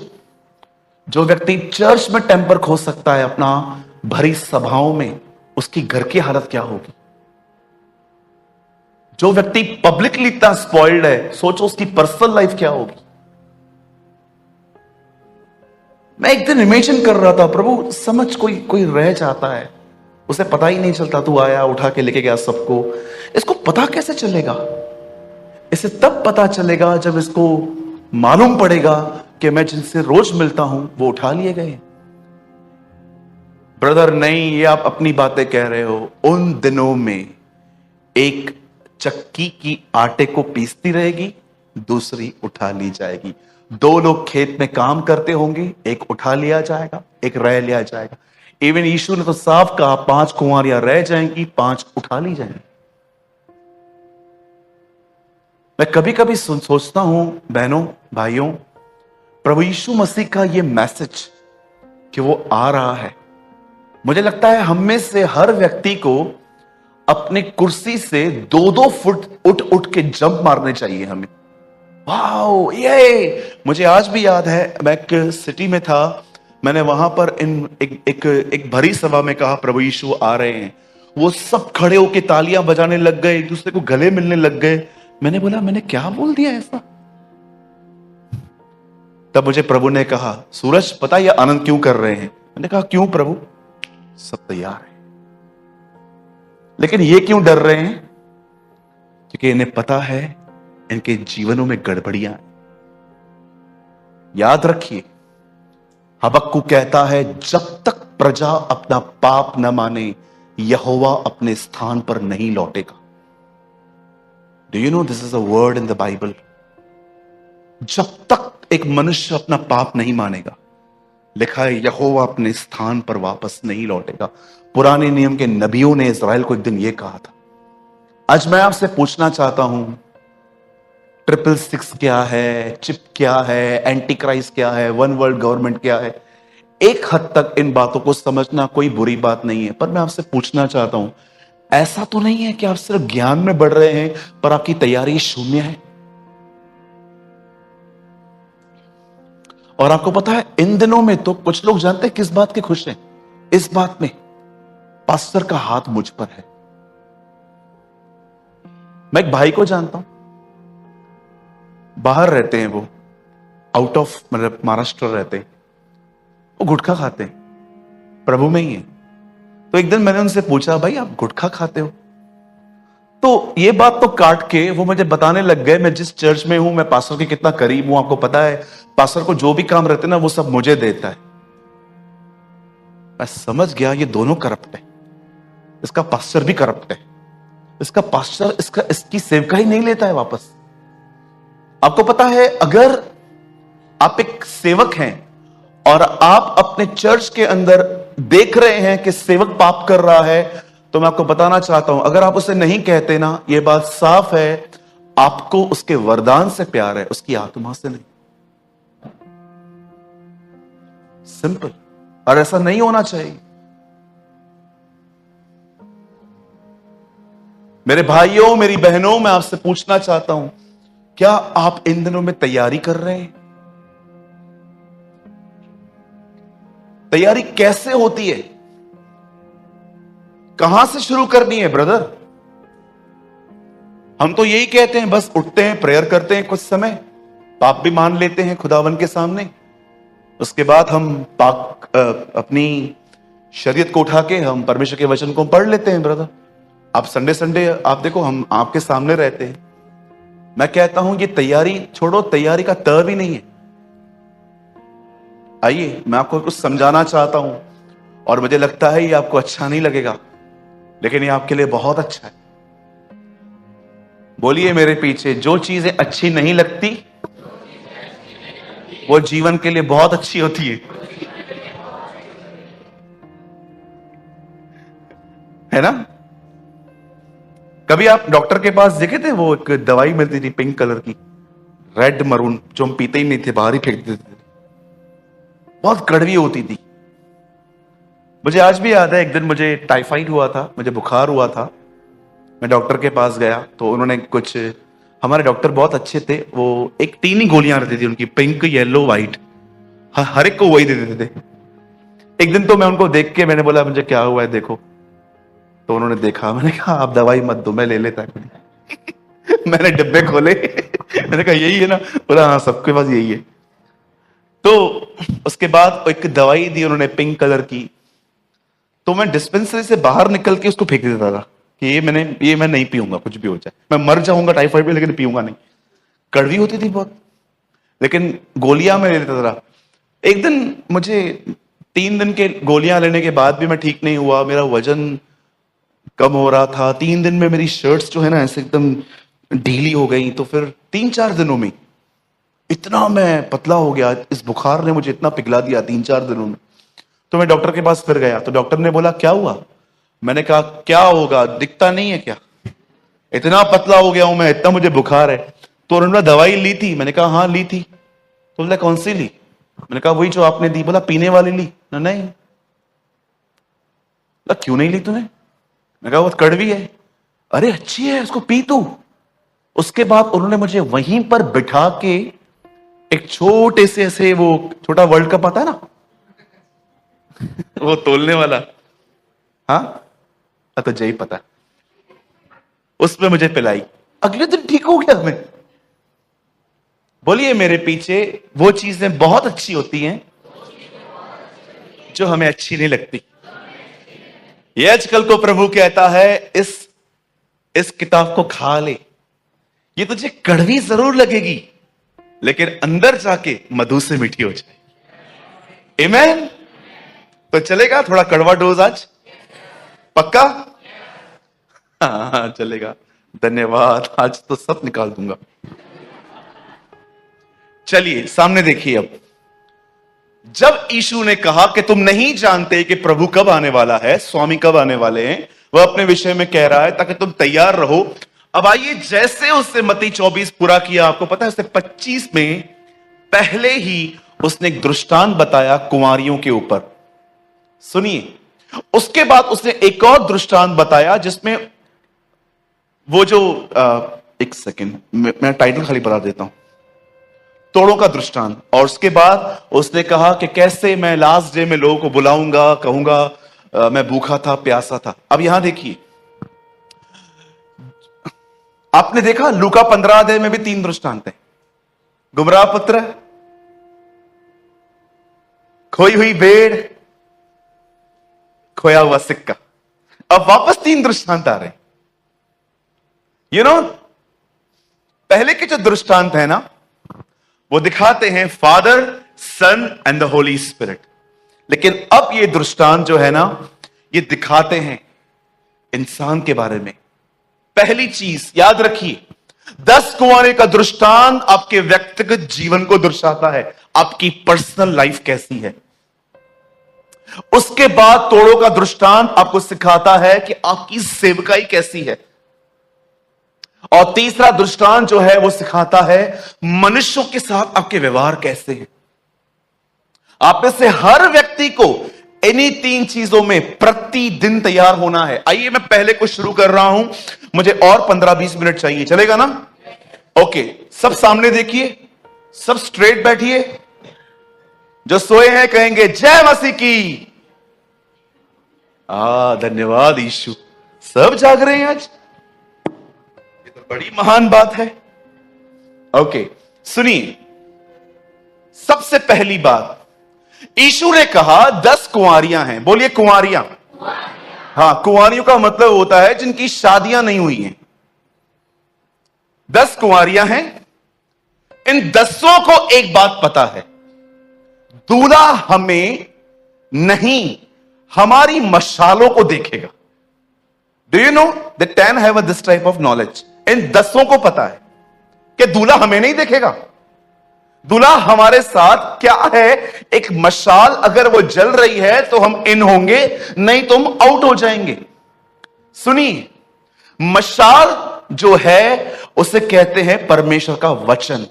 जो व्यक्ति चर्च में टेम्पर खो सकता है अपना भरी सभाओं में, उसकी घर की हालत क्या होगी? जो व्यक्ति पब्लिकली इतना स्पॉइल्ड है, सोचो उसकी पर्सनल लाइफ क्या होगी। मैं एक दिन इमेजिन कर रहा था, प्रभु समझ कोई रह जाता है, उसे पता ही नहीं चलता, तू आया उठा के लेके गया सबको, इसको पता कैसे चलेगा? इसे तब पता चलेगा जब इसको मालूम पड़ेगा कि मैं जिनसे रोज मिलता हूं वो उठा लिए गए। ब्रदर नहीं, ये आप अपनी बातें कह रहे हो। उन दिनों में एक चक्की की आटे को पीसती रहेगी, दूसरी उठा ली जाएगी। दो लोग खेत में काम करते होंगे, एक उठा लिया जाएगा, एक रह लिया जाएगा। इवन यीशु ने तो साफ कहा 5 कुंवारियां रह जाएंगी, 5 उठा ली जाएंगी। मैं कभी कभी सोचता हूं बहनों भाइयों, प्रभु यीशु मसीह का यह मैसेज कि वो आ रहा है, मुझे लगता है हम में से हर व्यक्ति को अपनी कुर्सी से 2-2 फुट उठ उठ के जंप मारने चाहिए हमें। वाओ ये मुझे आज भी याद है, मैं एक सिटी में था, मैंने वहां पर एक भरी सभा में कहा प्रभु यीशु आ रहे हैं। वो सब खड़े होके तालियां बजाने लग गए, एक दूसरे को गले मिलने लग गए। मैंने बोला मैंने क्या बोल दिया ऐसा? तब मुझे प्रभु ने कहा सूरज पता ये आनंद क्यों कर रहे हैं? मैंने कहा क्यों प्रभु? सब तैयार है, लेकिन ये क्यों डर रहे हैं? क्योंकि इन्हें पता है इनके जीवनों में गड़बड़ियां हैं। याद रखिए हबक्कू कहता है जब तक प्रजा अपना पाप न माने यहोवा अपने स्थान पर नहीं लौटेगा। Do you know this is a word in the Bible. जब तक एक मनुष्य अपना पाप नहीं मानेगा, लिखा है यहोवा अपने स्थान पर वापस नहीं लौटेगा। पुराने नियम के नबियों ने इस्राएल को एक दिन यह कहा था। आज मैं आपसे पूछना चाहता हूं 666 क्या है, चिप क्या है, एंटी क्राइस्ट क्या है, वन वर्ल्ड गवर्नमेंट क्या है। एक हद तक इन बातों को समझना कोई बुरी बात नहीं है, पर मैं आपसे पूछना चाहता हूं ऐसा तो नहीं है कि आप सिर्फ ज्ञान में बढ़ रहे हैं पर आपकी तैयारी शून्य है। और आपको पता है इन दिनों में तो कुछ लोग जानते हैं किस बात के खुश हैं? इस बात में पास्टर का हाथ मुझ पर है। मैं एक भाई को जानता हूं, बाहर रहते हैं, वो आउट ऑफ मतलब महाराष्ट्र रहते हैं, वो गुटखा खाते हैं, प्रभु में ही है। तो एक दिन मैंने उनसे पूछा भाई आप गुटखा खाते हो? तो ये बात तो काट के वो मुझे बताने लग गए मैं जिस चर्च में हूं, मैं पास्टर के कितना करीब हूं। आपको पता है पास्टर को जो भी काम रहते ना वो सब मुझे देता है। मैं समझ गया ये दोनों करप्ट है, इसका पास्टर भी करप्ट है। इसका पास्टर इसकी सेवका ही नहीं लेता है वापस। आपको पता है अगर आप एक सेवक हैं और आप अपने चर्च के अंदर देख रहे हैं कि सेवक पाप कर रहा है, तो मैं आपको बताना चाहता हूं अगर आप उसे नहीं कहते ना, यह बात साफ है आपको उसके वरदान से प्यार है, उसकी आत्मा से नहीं। सिंपल। और ऐसा नहीं होना चाहिए। मेरे भाइयों मेरी बहनों, मैं आपसे पूछना चाहता हूं क्या आप इन दिनों में तैयारी कर रहे हैं? तैयारी कैसे होती है? कहां से शुरू करनी है ब्रदर? हम तो यही कहते हैं बस उठते हैं, प्रेयर करते हैं, कुछ समय पाप भी मान लेते हैं खुदावन के सामने, उसके बाद हम अपनी शरीयत को उठा के हम परमेश्वर के वचन को पढ़ लेते हैं। ब्रदर आप संडे संडे आप देखो हम आपके सामने रहते हैं। मैं कहता हूं ये तैयारी छोड़ो, तैयारी का त भी नहीं है। आइए मैं आपको कुछ समझाना चाहता हूं और मुझे लगता है ये आपको अच्छा नहीं लगेगा, लेकिन ये आपके लिए बहुत अच्छा है। बोलिए मेरे पीछे, जो चीजें अच्छी नहीं लगती वो जीवन के लिए बहुत अच्छी होती है ना? कभी आप डॉक्टर के पास देखे थे वो एक दवाई मिलती थी पिंक कलर की, रेड मरून, जो हम पीते ही नहीं थे, बाहर ही फेंक देते थे, बहुत कड़वी होती थी। मुझे आज भी याद है एक दिन मुझे टाइफाइड हुआ था, मुझे बुखार हुआ था, मैं डॉक्टर के पास गया तो उन्होंने कुछ, हमारे डॉक्टर बहुत अच्छे थे, वो एक 3 ही गोलियां रहती थी उनकी, पिंक येलो व्हाइट, हर एक को वही दे देते थे। एक दिन तो मैं उनको देख के मैंने बोला मुझे क्या हुआ है देखो, तो उन्होंने देखा, मैंने कहा आप दवाई मत दो मैं ले लेता मैंने डिब्बे खोले मैंने कहा यही है ना? बोला हाँ सबके पास यही है। तो उसके बाद एक दवाई दी उन्होंने पिंक कलर की, तो मैं डिस्पेंसरी से बाहर निकल के उसको फेंक देता था कि ये मैं नहीं पीऊंगा, कुछ भी हो जाए, मैं मर जाऊंगा टाइफाइड में लेकिन पीऊंगा नहीं। कड़वी होती थी बहुत, लेकिन गोलियां मैं ले लेता था। एक दिन मुझे 3 दिन के गोलियां लेने के बाद भी मैं ठीक नहीं हुआ, मेरा वजन कम हो रहा था। 3 दिन में मेरी शर्ट्स जो है ना ऐसे एकदम ढीली हो गई। तो फिर 3-4 दिनों में इतना मैं पतला हो गया, इस बुखार ने मुझे इतना पिघला दिया 3-4 दिनों में। तो मैं डॉक्टर के पास फिर गया, तो डॉक्टर ने बोला क्या हुआ? मैंने कहा क्या होगा, दिखता नहीं है क्या, इतना पतला हो गया हूं मैं, इतना मुझे बुखार है। तो उन्होंने दवाई ली थी? मैंने कहा हाँ ली थी। तो बोला कौन सी ली? मैंने कहा वही जो आपने दी। बोला पीने वाली ली ना? नहीं। बोला क्यों नहीं ली तूने? मैंने कहा वो कड़वी है। अरे अच्छी है, उसको पी तू। उसके बाद उन्होंने मुझे वहीं पर बिठा के एक छोटे से ऐसे, वो छोटा वर्ल्ड कप आता है ना वो तोलने वाला, हाँ तो जय पता, उसमें मुझे पिलाई। अगले दिन ठीक हो गया मैं। बोलिए मेरे पीछे वो चीजें बहुत अच्छी होती हैं जो हमें अच्छी नहीं लगती। ये आजकल को प्रभु कहता है इस किताब को खा ले, ये तुझे कड़वी जरूर लगेगी लेकिन अंदर जाके मधु से मीठी हो जाए। आमीन। तो चलेगा थोड़ा कड़वा डोज आज? पक्का? हाँ चलेगा। धन्यवाद, आज तो सब निकाल दूंगा। चलिए सामने देखिए। अब जब यीशु ने कहा कि तुम नहीं जानते कि प्रभु कब आने वाला है, स्वामी कब आने वाले हैं, वह अपने विषय में कह रहा है ताकि तुम तैयार रहो। अब आइए, जैसे उसने मत्ती 24 पूरा किया, आपको पता है उसने 25 में पहले ही उसने एक दृष्टांत बताया कुंवारियों के ऊपर। सुनिए, उसके बाद उसने एक और दृष्टांत बताया जिसमें वो जो एक सेकेंड मैं टाइटल खाली बता देता हूं, तोड़ों का दृष्टांत। और उसके बाद उसने कहा कि कैसे मैं लास्ट डे में लोगों को बुलाऊंगा, कहूंगा मैं भूखा था, प्यासा था। अब यहां देखिए, आपने देखा लूका 15 अध्याय में भी 3 दृष्टांत हैं। गुमराह पुत्र, खोई हुई भेड़, खोया हुआ सिक्का। अब वापस 3 दृष्टांत आ रहे हैं। पहले के जो दृष्टांत है ना, वो दिखाते हैं Father, Son and the Holy Spirit. लेकिन अब ये दृष्टांत जो है ना, ये दिखाते हैं इंसान के बारे में। पहली चीज याद रखिए, 10 कुंवारे का दृष्टांत आपके व्यक्तिगत जीवन को दर्शाता है, आपकी पर्सनल लाइफ कैसी है। उसके बाद तोड़ों का दृष्टांत आपको सिखाता है कि आपकी सेवकाई कैसी है। और तीसरा दृष्टांत जो है वो सिखाता है मनुष्यों के साथ आपके व्यवहार कैसे हैं। आप में से हर व्यक्ति को इन्हीं 3 चीजों में प्रतिदिन तैयार होना है। आइए मैं पहले को शुरू कर रहा हूं, मुझे और 15-20 मिनट चाहिए, चलेगा ना? ओके, सब सामने देखिए, सब स्ट्रेट बैठिए। जो सोए हैं कहेंगे जय मसीह की। धन्यवाद यीशु। सब जाग रहे हैं आज, ये तो बड़ी महान बात है। ओके सुनिए, सबसे पहली बात, यीशु ने कहा 10 कुंवारियां हैं। बोलिए कुंवारियां। हाँ, कुंवारियों का मतलब होता है जिनकी शादियां नहीं हुई हैं। 10 कुंवारियां हैं। इन 10 को एक बात पता है, दूल्हा हमें नहीं, हमारी मशालों को देखेगा। Do you know that 10 have this type of knowledge? इन 10 को पता है कि दूल्हा हमें नहीं देखेगा। दूल्हा हमारे साथ क्या है, एक मशाल अगर वो जल रही है तो हम इन होंगे, नहीं तो हम आउट हो जाएंगे। सुनिए, मशाल जो है उसे कहते हैं परमेश्वर का वचन।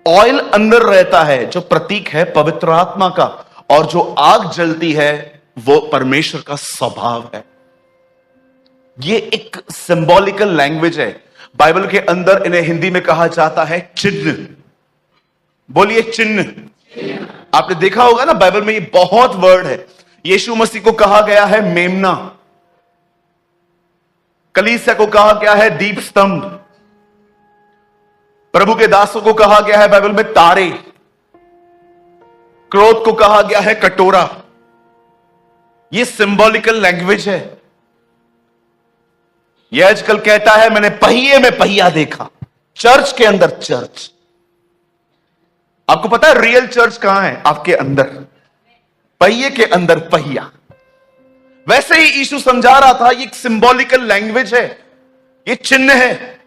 ऑयल अंदर रहता है जो प्रतीक है पवित्र आत्मा का, और जो आग जलती है वो परमेश्वर का स्वभाव है। ये एक सिंबॉलिकल लैंग्वेज है। बाइबल के अंदर इन्हें हिंदी में कहा जाता है चिन्ह। बोलिए चिन्ह। आपने देखा होगा ना, बाइबल में ये बहुत वर्ड है। यीशु मसीह को कहा गया है मेमना, कलीसिया को कहा गया है दीप स्तंभ, प्रभु के दासों को कहा गया है बाइबल में तारे, क्रोध को कहा गया है कटोरा। ये सिंबॉलिकल लैंग्वेज है। यह आजकल कहता है मैंने पहिए में पहिया देखा, चर्च के अंदर चर्च। आपको पता है रियल चर्च कहां है? आपके अंदर, पहिए के अंदर पहिया। वैसे ही यीशु समझा रहा था, ये एक सिंबॉलिकल लैंग्वेज है, ये चिन्ह है।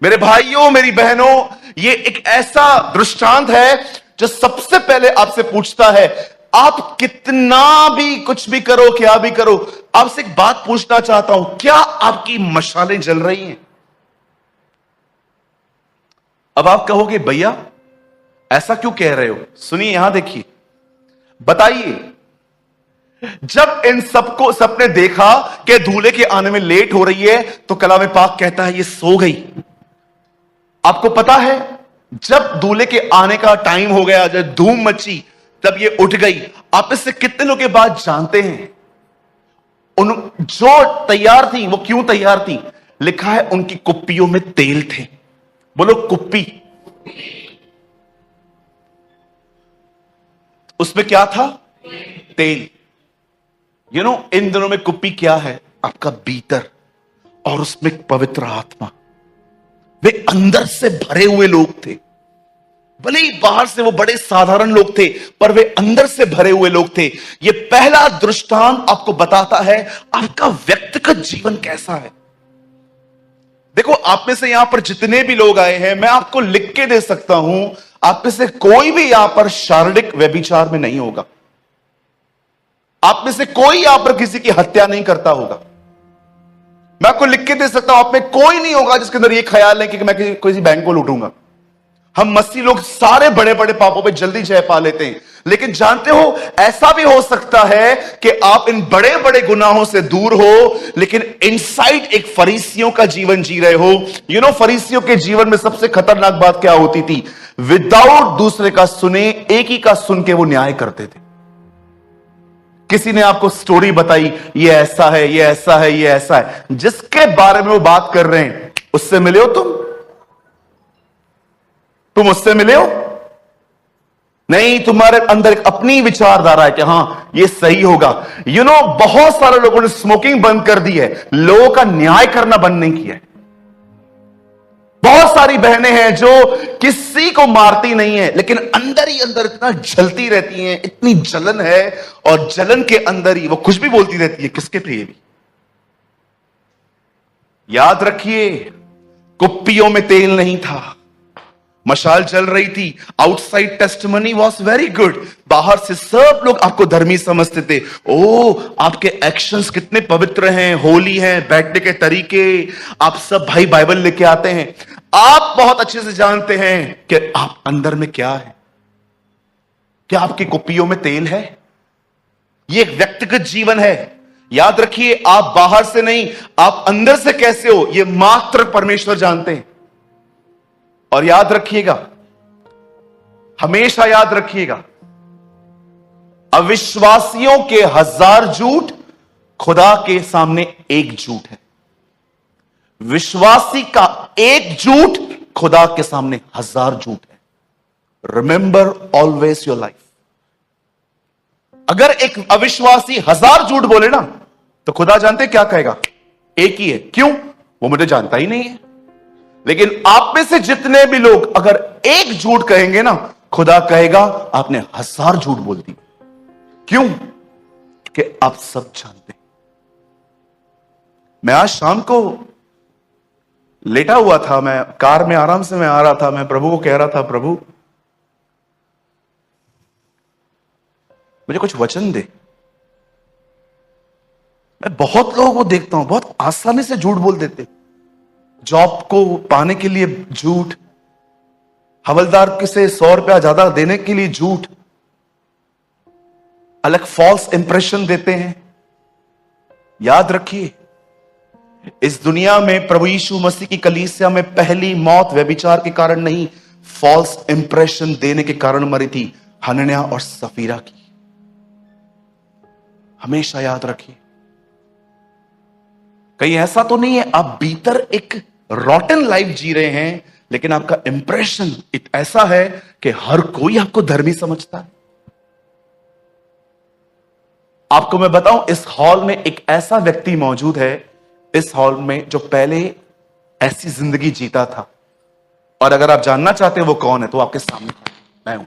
मेरे भाइयों, मेरी बहनों, ये एक ऐसा दृष्टांत है जो सबसे पहले आपसे पूछता है, आप कितना भी कुछ भी करो, क्या भी करो, आपसे एक बात पूछना चाहता हूं, क्या आपकी मशालें जल रही हैं? अब आप कहोगे, भैया ऐसा क्यों कह रहे हो? सुनिए, यहां देखिए, बताइए, जब इन सबने देखा कि दूल्हे के आने में लेट हो रही है, तो कलाम पाक कहता है ये सो गई। आपको पता है, जब दूल्हे के आने का टाइम हो गया, जब धूम मची, तब ये उठ गई। आप इससे कितने लोग ये बात जानते हैं? उन जो तैयार थी, वो क्यों तैयार थी? लिखा है उनकी कुप्पियों में तेल थे। बोलो कुप्पी। उसमें क्या था? तेल। इन दिनों में कुप्पी क्या है? आपका बीतर, और उसमें पवित्र आत्मा। वे अंदर से भरे हुए लोग थे। भले ही बाहर से वो बड़े साधारण लोग थे, पर वे अंदर से भरे हुए लोग थे। ये पहला दृष्टांत आपको बताता है आपका व्यक्तिगत जीवन कैसा है। देखो, आप में से यहां पर जितने भी लोग आए हैं, मैं आपको लिख के दे सकता हूं, आप में से कोई भी यहां पर शारीरिक व्यभिचार में नहीं होगा। आप में से कोई यहां पर किसी की हत्या नहीं करता होगा। मैं आपको लिख के दे सकता हूं, आप में कोई नहीं होगा जिसके अंदर ये ख्याल है कि मैं किसी बैंक को लूटूंगा। हम मसीह लोग सारे बड़े बड़े पापों पे जल्दी जय पा लेते हैं, लेकिन जानते हो, ऐसा भी हो सकता है कि आप इन बड़े बड़े गुनाहों से दूर हो, लेकिन इनसाइड एक फरीसियों का जीवन जी रहे हो। फरीसियों के जीवन में सबसे खतरनाक बात क्या होती थी? विदाउट दूसरे का सुने, एक ही का सुन के वो न्याय करते थे। किसी ने आपको स्टोरी बताई, ये ऐसा है, ये ऐसा है, ये ऐसा है, जिसके बारे में वो बात कर रहे हैं, उससे मिले हो तुम उससे मिले हो? नहीं, तुम्हारे अंदर एक अपनी विचारधारा है कि हां ये सही होगा। बहुत सारे लोगों ने स्मोकिंग बंद कर दी है, लोगों का न्याय करना बंद नहीं किया है। बहुत सारी बहनें हैं जो किसी को मारती नहीं है, लेकिन अंदर ही अंदर इतना जलती रहती हैं, इतनी जलन है, और जलन के अंदर ही वो कुछ भी बोलती रहती है। किसके थे ये भी? याद रखिए, कुप्पियों में तेल नहीं था, मशाल जल रही थी। Outside testimony was very good, बाहर से सब लोग आपको धर्मी समझते थे। ओ, आपके एक्शंस कितने पवित्र हैं, होली हैं, बैठने के तरीके, आप सब भाई बाइबल लेके आते हैं। आप बहुत अच्छे से जानते हैं कि आप अंदर में क्या है। क्या आपकी कुप्पियों में तेल है? ये एक व्यक्तिगत जीवन है। याद रखिए, आप बाहर से नहीं, आप अंदर से कैसे हो, ये मात्र परमेश्वर जानते हैं। और याद रखिएगा, हमेशा याद रखिएगा, अविश्वासियों के 1000 झूठ, खुदा के सामने एक झूठ है। विश्वासी का एक झूठ, खुदा के सामने 1000 झूठ है। Remember always your life. अगर एक अविश्वासी 1000 झूठ बोले ना, तो खुदा जानते क्या कहेगा? एक ही है। क्यों? वो मुझे जानता ही नहीं है। लेकिन आप में से जितने भी लोग अगर एक झूठ कहेंगे ना, खुदा कहेगा आपने 1000 झूठ बोल दी। क्यों? कि आप सब जानते हैं। मैं आज शाम को लेटा हुआ था, मैं कार में आराम से मैं आ रहा था, मैं प्रभु को कह रहा था, प्रभु मुझे कुछ वचन दे। मैं बहुत लोगों को देखता हूं, बहुत आसानी से झूठ बोल देते। जॉब को पाने के लिए झूठ, हवलदार से 100 रुपया ज्यादा देने के लिए झूठ, अलग फॉल्स इंप्रेशन देते हैं। याद रखिए, इस दुनिया में प्रभु यीशु मसीह की कलीसिया में पहली मौत व्यभिचार के कारण नहीं, फॉल्स इंप्रेशन देने के कारण मरी थी, हनन्याह और सफीरा की। हमेशा याद रखिए, कहीं ऐसा तो नहीं है आप भीतर एक रॉटन लाइफ जी रहे हैं, लेकिन आपका इंप्रेशन ऐसा है कि हर कोई आपको धर्मी समझता है। आपको मैं बताऊं, इस हॉल में एक ऐसा व्यक्ति मौजूद है, इस हॉल में जो पहले ऐसी जिंदगी जीता था, और अगर आप जानना चाहते हैं वो कौन है, तो आपके सामने मैं हूं।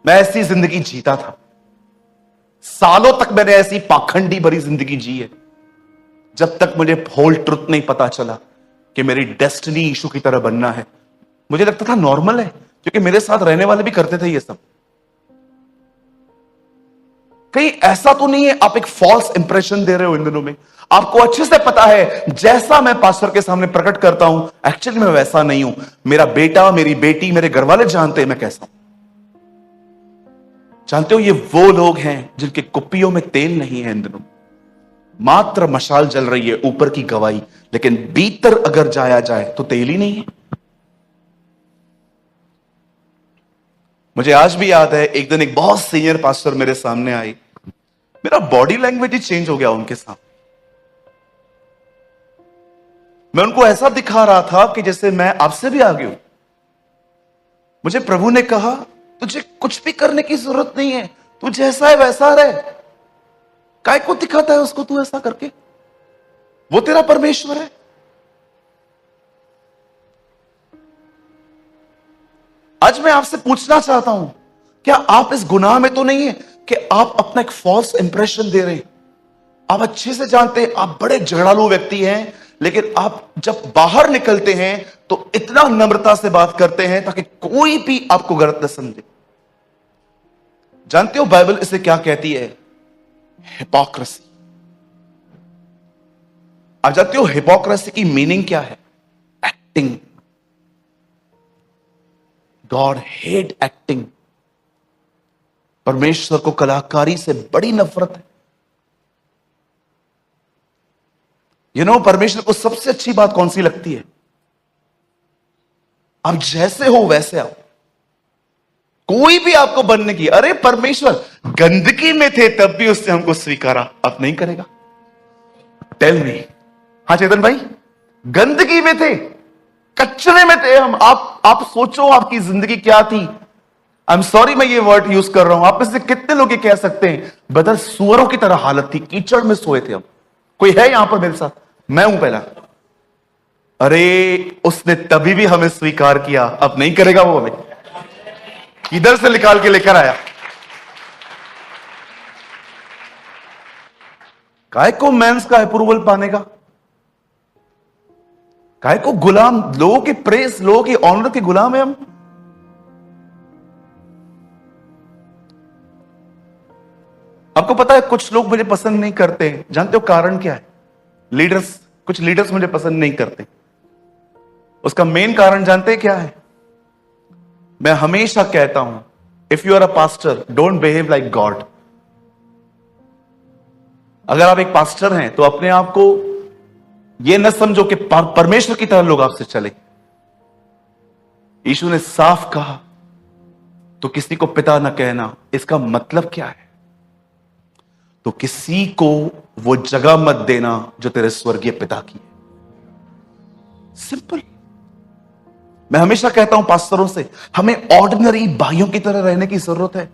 मैं ऐसी जिंदगी जीता था। सालों तक मैंने ऐसी पाखंडी भरी जिंदगी जी है, जब तक मुझे होल ट्रुथ नहीं पता चला कि मेरी डेस्टिनी यीशु की तरह बनना है। मुझे लगता था नॉर्मल है, क्योंकि मेरे साथ रहने वाले भी करते थे ये सब। कहीं ऐसा तो नहीं है आप एक फॉल्स इंप्रेशन दे रहे हो इन दिनों में? आपको अच्छे से पता है जैसा मैं पास्टर के सामने प्रकट करता हूं, एक्चुअली मैं वैसा नहीं हूं। मेरा बेटा, मेरी बेटी, मेरे घर वाले जानते हैं मैं कैसा हूं। जानते हो, ये वो लोग हैं जिनके कुप्पियों में तेल नहीं है इन दिनों। मात्र मशाल जल रही है, ऊपर की गवाही, लेकिन भीतर अगर जाया जाए तो तेल ही नहीं है। मुझे आज भी याद है, एक दिन एक बहुत सीनियर पास्टर मेरे सामने आई। मेरा बॉडी लैंग्वेज ही चेंज हो गया उनके सामने। मैं उनको ऐसा दिखा रहा था कि जैसे मैं आपसे भी आगे हूं। मुझे प्रभु ने कहा, तुझे कुछ भी करने की जरूरत नहीं है, तू जैसा है वैसा रहे। काय को दिखाता है उसको तू ऐसा करके? वो तेरा परमेश्वर है। आज मैं आपसे पूछना चाहता हूं, क्या आप इस गुनाह में तो नहीं है कि आप अपना एक फॉल्स इंप्रेशन दे रहे हैं? आप अच्छे से जानते हैं आप बड़े झगड़ालू व्यक्ति हैं, लेकिन आप जब बाहर निकलते हैं तो इतना नम्रता से बात करते हैं ताकि कोई भी आपको गलत न समझे। जानते हो बाइबल इसे क्या कहती है? हिपोक्रेसी। आप जानते हो हिपोक्रेसी की मीनिंग क्या है? एक्टिंग। God hate acting. परमेश्वर को कलाकारी से बड़ी नफरत है। परमेश्वर को सबसे अच्छी बात कौन सी लगती है? आप जैसे हो वैसे आओ। कोई भी आपको बनने की, अरे परमेश्वर गंदगी में थे तब भी उसने हमको स्वीकारा, अब नहीं करेगा? Tell me. हाँ चेतन भाई, गंदगी में थे, कचरे में थे हम। आप सोचो आपकी जिंदगी क्या थी। आई एम सॉरी मैं ये वर्ड यूज कर रहा हूं। आप में से कितने लोग ये कह सकते हैं, बदल सुअरों की तरह हालत थी, कीचड़ में सोए थे हम। कोई है यहां पर मेरे साथ? मैं हूं पहला। अरे उसने तभी भी हमें स्वीकार किया, अब नहीं करेगा वो हमें? इधर से निकाल के लेकर आया। काय को मेंस का अप्रूवल पाने का? काय को गुलाम, लोगों की प्रेस, लोगों की ऑनर के गुलाम है हम। आपको पता है कुछ लोग मुझे पसंद नहीं करते। जानते हो कारण क्या है? लीडर्स, कुछ लीडर्स मुझे पसंद नहीं करते। उसका मेन कारण जानते हैं क्या है? मैं हमेशा कहता हूं, if you are a pastor don't behave like God. अगर आप एक पास्टर हैं तो अपने आप को यह न समझो कि परमेश्वर की तरह लोग आपसे चले। यीशु ने साफ कहा, तो किसी को पिता न कहना। इसका मतलब क्या है? तो किसी को वो जगह मत देना जो तेरे स्वर्गीय पिता की है। सिंपल। मैं हमेशा कहता हूं पास्टरों से, हमें ऑर्डिनरी भाइयों की तरह रहने की जरूरत है।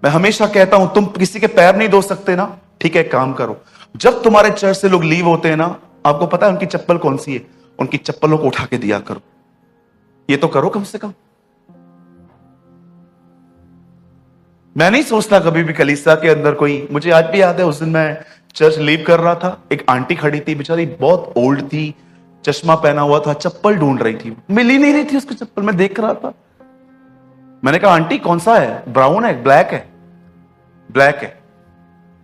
मैं हमेशा कहता हूं, तुम किसी के पैर नहीं धो सकते ना, ठीक है काम करो। जब तुम्हारे चर्च से लोग लीव होते हैं ना, आपको पता है उनकी चप्पल कौन सी है? उनकी चप्पलों को उठा के दिया करो। ये तो करो कम से कम। मैं नहीं सोचता कभी भी कलीसिया के अंदर कोई, मुझे आज भी याद है उस दिन मैं चर्च लीव कर रहा था, एक आंटी खड़ी थी, बेचारी बहुत ओल्ड थी, चश्मा पहना हुआ था, चप्पल ढूंढ रही थी, मिल ही नहीं रही थी उसकी चप्पल। मैं देख रहा था, मैंने कहा आंटी कौन सा है? ब्राउन है, ब्लैक है? ब्लैक है।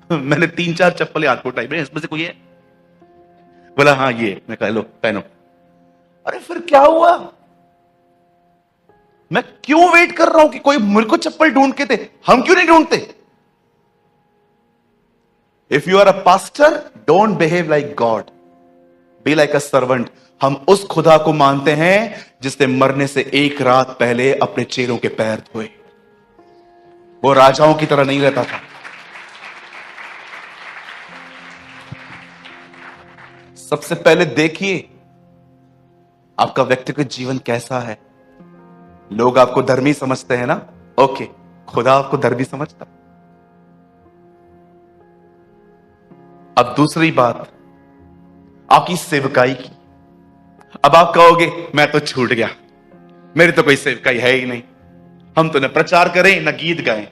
मैंने 3-4 चप्पलें हाथ को उठाई, इसमें से कोई है? बोला हाँ ये। मैं कहा लो पहनो। अरे फिर क्या हुआ? मैं क्यों वेट कर रहा हूं कि कोई मेरे को चप्पल ढूंढ के दे? हम क्यों नहीं ढूंढते? If you are a pastor don't behave like God, be like a servant. हम उस खुदा को मानते हैं जिसने मरने से एक रात पहले अपने चेलों के पैर धोए। वो राजाओं की तरह नहीं रहता था। सबसे पहले देखिए आपका व्यक्तिगत जीवन कैसा है। लोग आपको धर्मी समझते हैं ना, ओके, खुदा आपको धर्मी समझता। अब दूसरी बात आपकी सेवकाई की। अब आप कहोगे मैं तो छूट गया, मेरी तो कोई सेवकाई है ही नहीं, हम तो न प्रचार करें न गीत गाएं।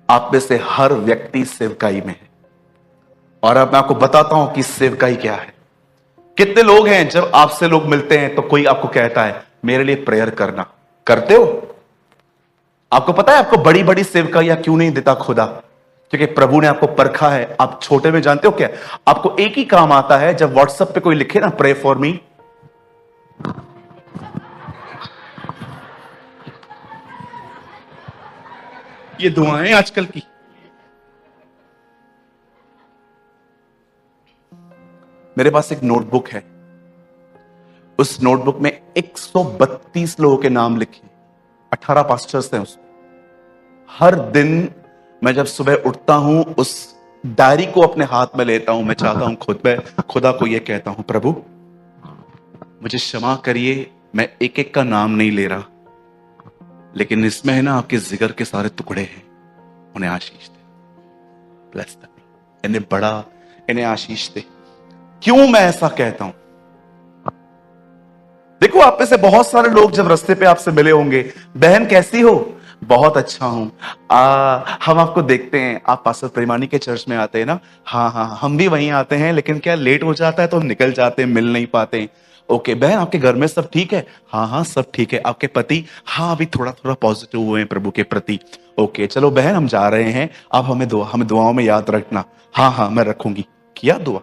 आप में से हर व्यक्ति सेवकाई में है। और अब मैं आपको बताता हूं कि सेवकाई क्या है। कितने लोग हैं जब आपसे लोग मिलते हैं तो कोई आपको कहता है मेरे लिए प्रेयर करना, करते हो? आपको पता है आपको बड़ी बड़ी सेवकाइयां क्यों नहीं देता खुदा? क्योंकि प्रभु ने आपको परखा है। आप छोटे में जानते हो क्या, आपको एक ही काम आता है, जब व्हाट्सएप पे कोई लिखे ना प्रे फॉर मी, ये दुआएं आजकल की। मेरे पास एक नोटबुक है, उस नोटबुक में 132 लोगों के नाम लिखे, 18 पास्टर्स हैं उसमें। हर दिन मैं जब सुबह उठता हूं उस डायरी को अपने हाथ में लेता हूं। मैं चाहता हूं खुदा को यह कहता हूं, प्रभु मुझे क्षमा करिए, मैं एक एक का नाम नहीं ले रहा, लेकिन इसमें है ना आपके जिगर के सारे टुकड़े हैं, उन्हें आशीष दे, ब्लेस देम, इन्हें बड़ा, इन्हें आशीष दे। क्यों मैं ऐसा कहता हूं? देखो, आप में से बहुत सारे लोग जब रास्ते पे आपसे मिले होंगे, बहन कैसी हो? बहुत अच्छा हूं। हम आपको देखते हैं, आप पास्टर प्रेमानी के चर्च में आते हैं ना? हाँ हाँ, हम भी वहीं आते हैं, लेकिन क्या लेट हो जाता है तो हम निकल जाते हैं, मिल नहीं पाते। ओके बहन, आपके घर में सब ठीक है? हाँ हाँ सब ठीक है। आपके पति? हाँ अभी थोड़ा थोड़ा पॉजिटिव हुए हैं प्रभु के प्रति। ओके चलो बहन, हम जा रहे हैं, आप हमें दुआओं में याद रखना। हाँ हाँ मैं रखूंगी। किया दुआ?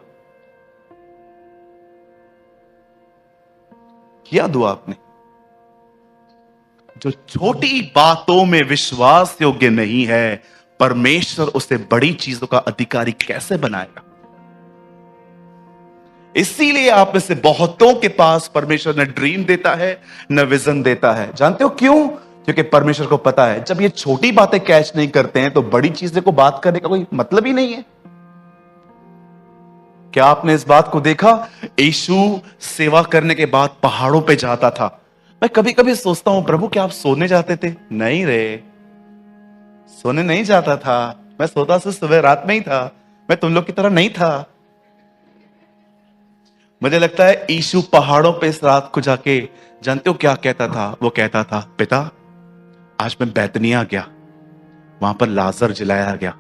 किया दुआ आपने? जो छोटी बातों में विश्वास योग्य नहीं है, परमेश्वर उसे बड़ी चीजों का अधिकारी कैसे बनाएगा? इसीलिए आप में से बहुतों के पास परमेश्वर न ड्रीम देता है न विजन देता है। जानते हो क्यों? क्योंकि परमेश्वर को पता है जब ये छोटी बातें कैच नहीं करते हैं तो बड़ी चीजें को बात करने का कोई मतलब ही नहीं है। क्या आपने इस बात को देखा? यीशु सेवा करने के बाद पहाड़ों पे जाता था। मैं कभी कभी सोचता हूं, प्रभु क्या आप सोने जाते थे? नहीं रे, सोने नहीं जाता था, मैं सोता सिर्फ सुबह रात में ही था, मैं तुम लोग की तरह नहीं था। मुझे लगता है यीशु पहाड़ों पे इस रात को जाके, जानते हो क्या कहता था? वो कहता था, पिता आज मैं बैतनिया गया, वहां पर लाजर जिलाया गया।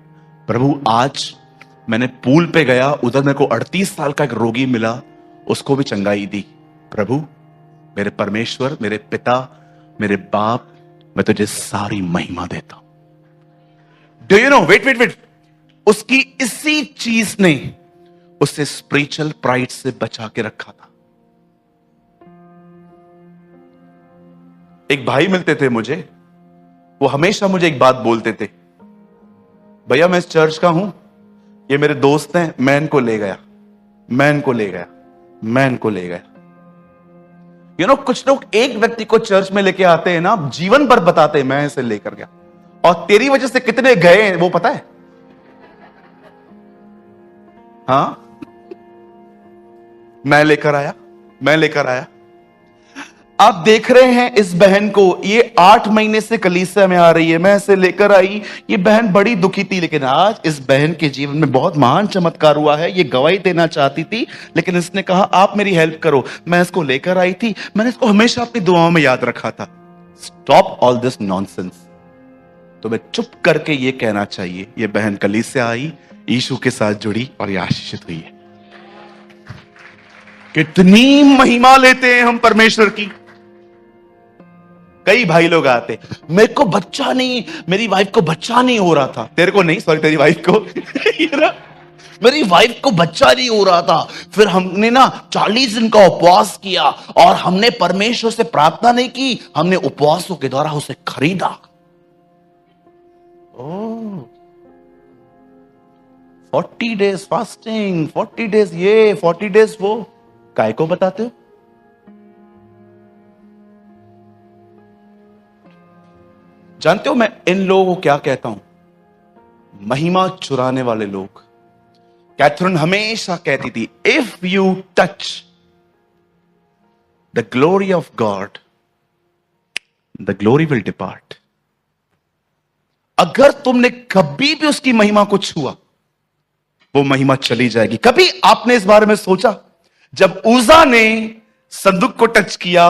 प्रभु आज मैंने पूल पे गया, उधर मेरे को 38 साल का एक रोगी मिला, उसको भी चंगाई दी। प्रभु मेरे परमेश्वर, मेरे पिता, मेरे बाप, मैं तुझे सारी महिमा देता हूं। डू यू नो, वेट, उसकी इसी चीज ने उसे स्पिरिचुअल प्राइड से बचा के रखा था। एक भाई मिलते थे मुझे, वो हमेशा मुझे एक बात बोलते थे, भैया मैं इस चर्च का हूं, ये मेरे दोस्त हैं, मैं इनको ले गया। यू नो, कुछ लोग एक व्यक्ति को चर्च में लेके आते हैं ना, जीवन भर बताते हैं मैं इसे लेकर गया, और तेरी वजह से कितने गए वो पता है? हाँ, मैं लेकर आया। आप देख रहे हैं इस बहन को, ये 8 महीने से कलीसिया में आ रही है, मैं इसे लेकर आई। ये बहन बड़ी दुखी थी, लेकिन आज इस बहन के जीवन में बहुत महान चमत्कार हुआ है। ये गवाही देना चाहती थी, लेकिन इसने कहा आप मेरी हेल्प करो। मैं इसको लेकर आई थी, मैंने इसको हमेशा अपनी दुआओं में याद रखा था। Stop all this nonsense. तो मैं चुप करके ये कहना चाहिए, ये बहन कलीसिया आई, यीशु के साथ जुड़ी और ये आशीषित हुई है। कितनी महिमा लेते हैं हम परमेश्वर की। कई भाई लोग आते, मेरे को बच्चा नहीं, मेरी वाइफ को बच्चा नहीं हो रहा था। तेरे को नहीं, सॉरी तेरी वाइफ को मेरी वाइफ को बच्चा नहीं हो रहा था, फिर हमने ना 40 दिन का उपवास किया और हमने परमेश्वर से प्रार्थना नहीं की, हमने उपवासों के द्वारा उसे खरीदा। ओह, 40 डेज फास्टिंग, 40 डेज ये, 40 डेज वो, काय को बताते हो? जानते हो मैं इन लोगों को क्या कहता हूं? महिमा चुराने वाले लोग। कैथरीन हमेशा कहती थी, if you touch the glory of God, the glory will depart. अगर तुमने कभी भी उसकी महिमा को छुआ, वो महिमा चली जाएगी। कभी आपने इस बारे में सोचा? जब उजा ने संदूक को टच किया,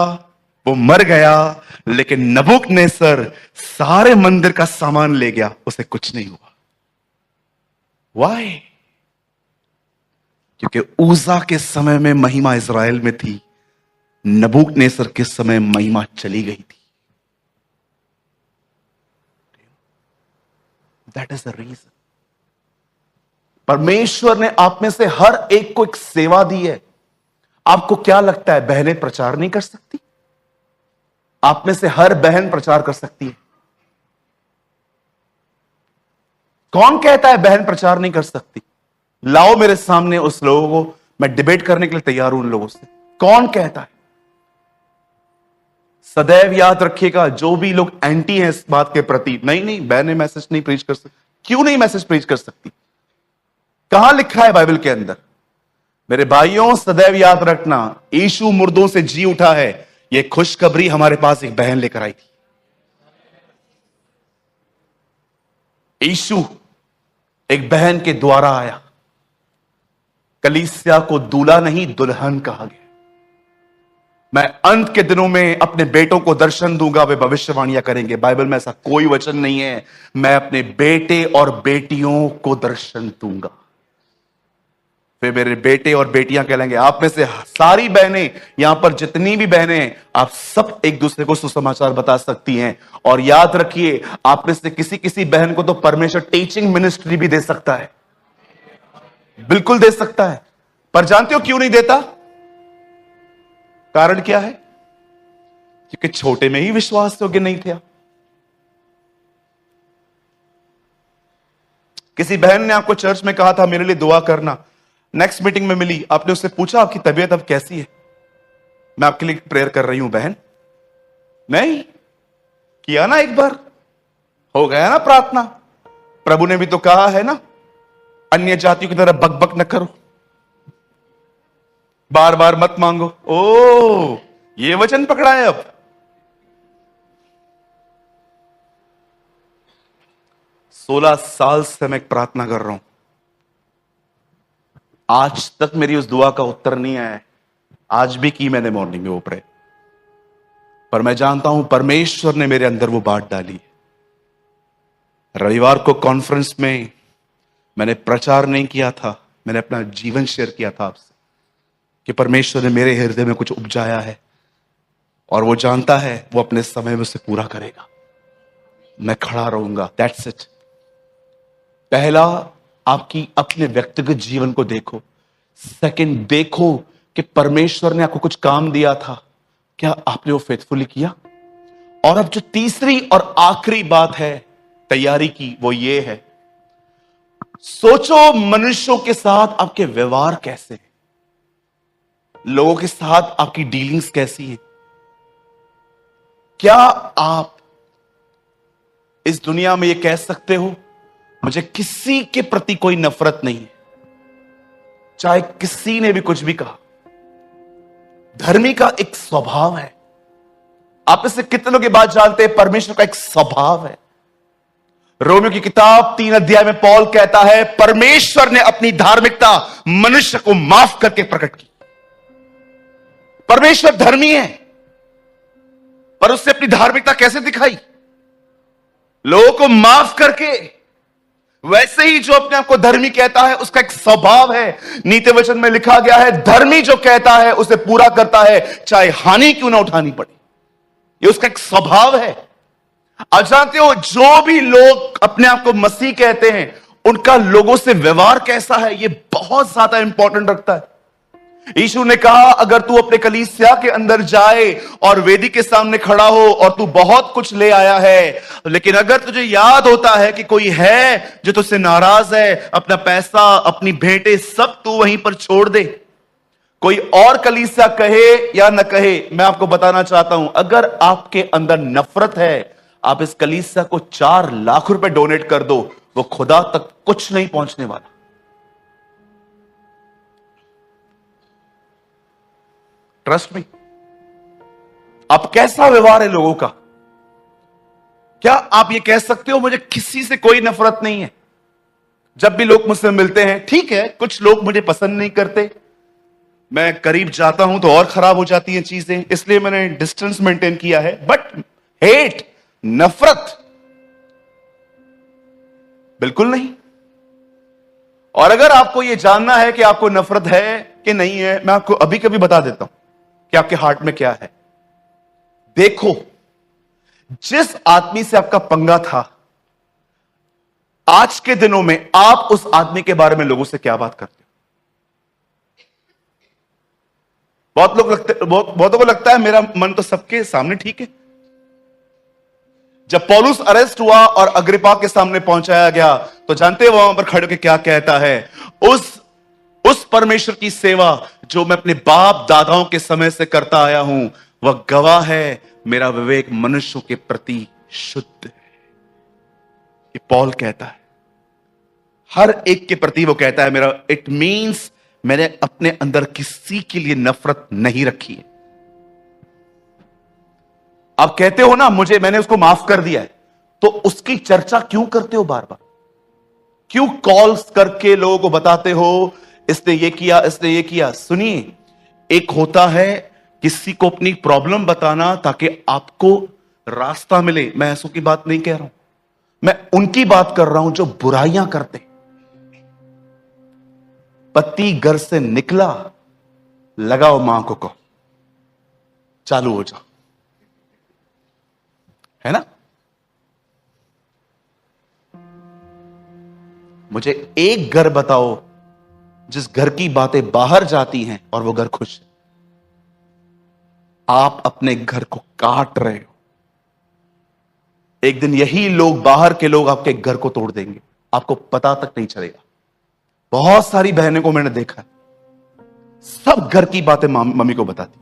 वो मर गया, लेकिन नबूकदनेस्सर सारे मंदिर का सामान ले गया, उसे कुछ नहीं हुआ। वाई? क्योंकि उजा के समय में महिमा इज़राइल में थी, नबूकदनेस्सर के समय महिमा चली गई थी। That is the reason. परमेश्वर ने आप में से हर एक को एक सेवा दी है। आपको क्या लगता है बहनें प्रचार नहीं कर सकती? आप में से हर बहन प्रचार कर सकती है। कौन कहता है बहन प्रचार नहीं कर सकती? लाओ मेरे सामने उस लोगों को, मैं डिबेट करने के लिए तैयार हूं उन लोगों से। कौन कहता है? सदैव याद रखिएगा, जो भी लोग एंटी हैं इस बात के प्रति, नहीं नहीं बहनें मैसेज नहीं प्रीच कर सकती। क्यों नहीं मैसेज प्रीच कर सकती? कहां लिखा है बाइबल के अंदर? मेरे भाइयों, सदैव याद रखना, यीशु मुर्दों से जी उठा है, यह खुशखबरी हमारे पास एक बहन लेकर आई थी। यीशु एक बहन के द्वारा आया। कलीसिया को दूल्हा नहीं दुल्हन कहा गया। मैं अंत के दिनों में अपने बेटों को दर्शन दूंगा, वे भविष्यवाणियां करेंगे। बाइबल में ऐसा कोई वचन नहीं है मैं अपने बेटे और बेटियों को दर्शन दूंगा। वे मेरे बेटे और बेटियां कहलाएंगे। आप में से सारी बहनें, यहां पर जितनी भी बहनें हैं, आप सब एक दूसरे को सुसमाचार बता सकती हैं। और याद रखिए, आप में से किसी किसी बहन को तो परमेश्वर टीचिंग मिनिस्ट्री भी दे सकता है, बिल्कुल दे सकता है। पर जानते हो क्यों नहीं देता? कारण क्या है? क्योंकि छोटे में ही विश्वास योग्य नहीं थे। किसी बहन ने आपको चर्च में कहा था मेरे लिए दुआ करना, नेक्स्ट मीटिंग में मिली, आपने उससे पूछा आपकी तबीयत अब कैसी है? मैं आपके लिए प्रेयर कर रही हूं बहन। नहीं किया ना, एक बार हो गया ना प्रार्थना। प्रभु ने भी तो कहा है ना, अन्य जातियों की तरह बकबक न करो, बार बार मत मांगो। ओ, ये वचन पकड़ा है अब। सोलह साल से मैं प्रार्थना कर रहा हूं, आज तक मेरी उस दुआ का उत्तर नहीं आया है। आज भी की मैंने मॉर्निंग में वो प्रे, पर मैं जानता हूं परमेश्वर ने मेरे अंदर वो बात डाली। रविवार को कॉन्फ्रेंस में मैंने प्रचार नहीं किया था, मैंने अपना जीवन शेयर किया था आपसे कि परमेश्वर ने मेरे हृदय में कुछ उपजाया है और वो जानता है वो अपने समय में उसे पूरा करेगा। मैं खड़ा रहूंगा। That's it. पहला, आपकी अपने व्यक्तिगत जीवन को देखो। सेकंड, देखो कि परमेश्वर ने आपको कुछ काम दिया था, क्या आपने वो फेथफुली किया? और अब जो तीसरी और आखिरी बात है तैयारी की, वो ये है, सोचो मनुष्यों के साथ आपके व्यवहार कैसे हैं, लोगों के साथ आपकी डीलिंग्स कैसी है। क्या आप इस दुनिया में ये कह सकते हो मुझे किसी के प्रति कोई नफरत नहीं है, चाहे किसी ने भी कुछ भी कहा? धर्मी का एक स्वभाव है। आप इससे कितने लोग ये बात जानते हैं? परमेश्वर का एक स्वभाव है। रोमियो की किताब 3 अध्याय में पौल कहता है परमेश्वर ने अपनी धार्मिकता मनुष्य को माफ करके प्रकट की। परमेश्वर धर्मी है, पर उसने अपनी धार्मिकता कैसे दिखाई? लोगों को माफ करके। वैसे ही जो अपने आप को धर्मी कहता है उसका एक स्वभाव है। नीति वचन में लिखा गया है धर्मी जो कहता है उसे पूरा करता है, चाहे हानि क्यों ना उठानी पड़े। ये उसका एक स्वभाव है। आप जानते हो जो भी लोग अपने आप को मसीह कहते हैं उनका लोगों से व्यवहार कैसा है, ये बहुत ज्यादा इंपॉर्टेंट रखता है। यीशु ने कहा अगर तू अपने कलीसिया के अंदर जाए और वेदी के सामने खड़ा हो और तू बहुत कुछ ले आया है, लेकिन अगर तुझे याद होता है कि कोई है जो तुझसे नाराज है, अपना पैसा, अपनी भेंटें सब तू वहीं पर छोड़ दे। कोई और कलीसिया कहे या न कहे, मैं आपको बताना चाहता हूं, अगर आपके अंदर नफरत है, आप इस कलीसिया को 4 लाख रुपए डोनेट कर दो, वो खुदा तक कुछ नहीं पहुंचने वाला। Trust me. अब कैसा व्यवहार है लोगों का? क्या आप ये कह सकते हो मुझे किसी से कोई नफरत नहीं है? जब भी लोग मुझसे मिलते हैं, ठीक है कुछ लोग मुझे पसंद नहीं करते, मैं करीब जाता हूं तो और खराब हो जाती हैं चीजें, इसलिए मैंने डिस्टेंस मेंटेन किया है। बट हेट, नफरत, बिल्कुल नहीं। और अगर आपको यह जानना है कि आपको नफरत है कि नहीं है, मैं आपको अभी कभी बता देता हूं कि आपके हार्ट में क्या है। देखो, जिस आदमी से आपका पंगा था, आज के दिनों में आप उस आदमी के बारे में लोगों से क्या बात करते हो? बहुतों को लगता है मेरा मन तो सबके सामने ठीक है। जब पौलुस अरेस्ट हुआ और अग्रिपा के सामने पहुंचाया गया, तो जानते हैं वहां पर खड़े होकर क्या कहता है? उस परमेश्वर की सेवा जो मैं अपने बाप दादाओं के समय से करता आया हूं, वह गवाह है, मेरा विवेक मनुष्यों के प्रति शुद्ध है। ये पौल कहता है, हर एक के प्रति वो कहता है मेरा, इट मींस मैंने अपने अंदर किसी के लिए नफरत नहीं रखी है। आप कहते हो ना, मैंने उसको माफ कर दिया है, तो उसकी चर्चा क्यों करते हो बार बार? क्यों कॉल्स करके लोगों को बताते हो इसने ये किया, इसने ये किया? सुनिए, एक होता है किसी को अपनी प्रॉब्लम बताना ताकि आपको रास्ता मिले। मैं ऐसों की बात नहीं कह रहा हूं, मैं उनकी बात कर रहा हूं जो बुराइयां करते। पति घर से निकला, लगाओ मां को कहो, चालू हो जाओ, है ना? मुझे एक घर बताओ जिस घर की बातें बाहर जाती हैं और वो घर खुश है। आप अपने घर को काट रहे हो। एक दिन यही लोग, बाहर के लोग, आपके घर को तोड़ देंगे, आपको पता तक नहीं चलेगा। बहुत सारी बहनों को मैंने देखा है, सब घर की बातें मम्मी को बताती।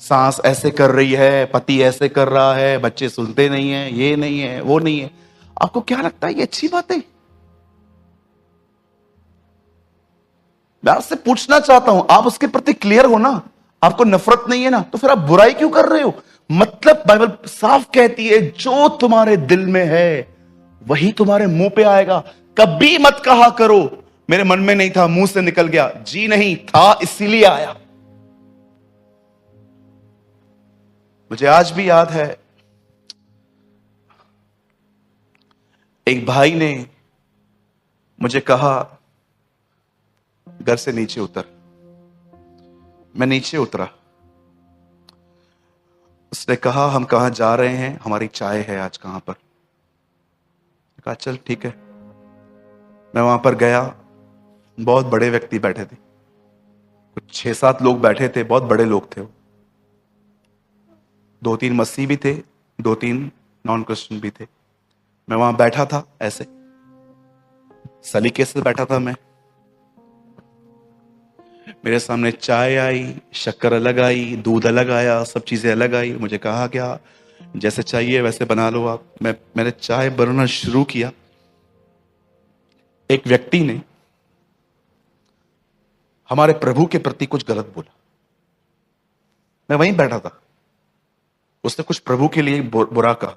सास ऐसे कर रही है, पति ऐसे कर रहा है, बच्चे सुनते नहीं है, ये नहीं है, वो नहीं है। आपको क्या लगता है ये अच्छी बात है? मैं आपसे पूछना चाहता हूं, आप उसके प्रति क्लियर हो ना? आपको नफरत नहीं है ना, तो फिर आप बुराई क्यों कर रहे हो? मतलब बाइबल साफ कहती है, जो तुम्हारे दिल में है वही तुम्हारे मुंह पे आएगा। कभी मत कहा करो मेरे मन में नहीं था, मुंह से निकल गया। जी नहीं, था, इसीलिए आया। मुझे आज भी याद है, एक भाई ने मुझे कहा, घर से नीचे उतर। मैं नीचे उतरा। उसने कहा, हम कहां जा रहे हैं? हमारी चाय है आज कहां पर? कहा चल ठीक है। मैं वहां पर गया, बहुत बड़े व्यक्ति बैठे थे, कुछ 6-7 लोग बैठे थे, बहुत बड़े लोग थे वो। 2-3 मसीही भी थे, 2-3 नॉन क्रिश्चियन भी थे। मैं वहां बैठा था, ऐसे सलीके से बैठा था मैं। मेरे सामने चाय आई, शक्कर अलग आई, दूध अलग आया, सब चीजें अलग आई। मुझे कहा क्या जैसे चाहिए वैसे बना लो आप। मैंने चाय बनाना शुरू किया। एक व्यक्ति ने हमारे प्रभु के प्रति कुछ गलत बोला। मैं वहीं बैठा था, उसने कुछ प्रभु के लिए बुरा कहा।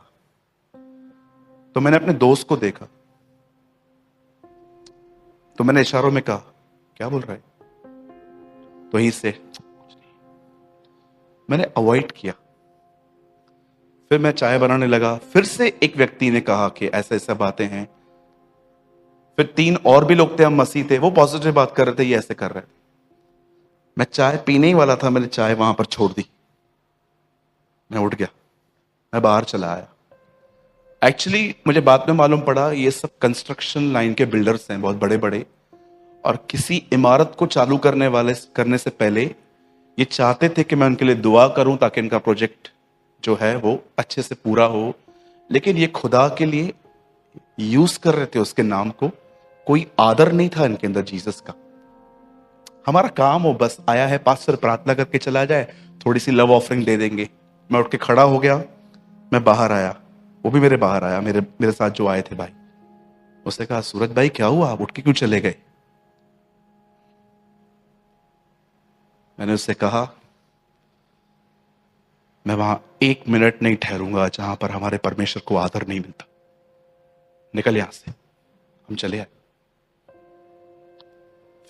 तो मैंने अपने दोस्त को देखा, तो मैंने इशारों में कहा, क्या बोल रहा है? तो ही से मैंने अवॉइड किया। फिर मैं चाय बनाने लगा। फिर से एक व्यक्ति ने कहा कि ऐसे ऐसे बातें हैं। फिर 3 और भी लोग थे, हम मसीह थे, वो पॉजिटिव बात कर रहे थे, ये ऐसे कर रहे थे। मैं चाय पीने ही वाला था, मैंने चाय वहां पर छोड़ दी। मैं उठ गया, मैं बाहर चला आया। एक्चुअली मुझे बाद में मालूम पड़ा, ये सब कंस्ट्रक्शन लाइन के बिल्डर्स हैं, बहुत बड़े बड़े, और किसी इमारत को चालू करने से पहले ये चाहते थे कि मैं उनके लिए दुआ करूं ताकि इनका प्रोजेक्ट जो है वो अच्छे से पूरा हो। लेकिन ये खुदा के लिए यूज कर रहे थे उसके नाम को। कोई आदर नहीं था इनके अंदर जीसस का। हमारा काम हो बस, आया है पास्टर प्रार्थना करके चला जाए, थोड़ी सी लव ऑफरिंग दे देंगे। मैं उठ के खड़ा हो गया, मैं बाहर आया, वो भी मेरे बाहर आया, मेरे साथ जो आए थे भाई। उसने कहा, सूरज भाई क्या हुआ, आप उठ के क्यों चले गए? मैंने उससे कहा, मैं वहां 1 मिनट नहीं ठहरूंगा जहां पर हमारे परमेश्वर को आदर नहीं मिलता। निकल यहां से। हम चले आए।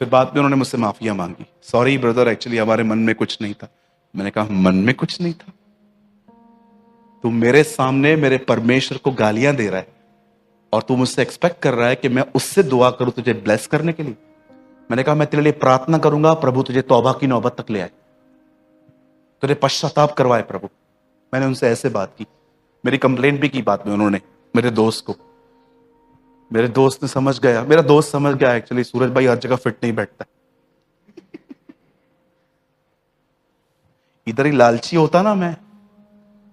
फिर बाद में उन्होंने मुझसे माफिया मांगी, सॉरी ब्रदर एक्चुअली हमारे मन में कुछ नहीं था। मैंने कहा मन में कुछ नहीं था? तू मेरे सामने मेरे परमेश्वर को गालियां दे रहा है और तू मुझसे एक्सपेक्ट कर रहा है कि मैं उससे दुआ करूं तुझे ब्लेस करने के लिए? मैंने कहा मैं तेरे लिए प्रार्थना करूंगा, प्रभु तुझे तौबा की नौबत तक ले आए, तुझे पश्चाताप करवाए प्रभु। मैंने उनसे ऐसे बात की, मेरी कंप्लेंट भी की बाद में उन्होंने मेरे दोस्त को। मेरे दोस्त ने समझ गया, मेरा दोस्त समझ गया एक्चुअली सूरज भाई हर जगह फिट नहीं बैठता। इधर ही लालची होता ना मैं,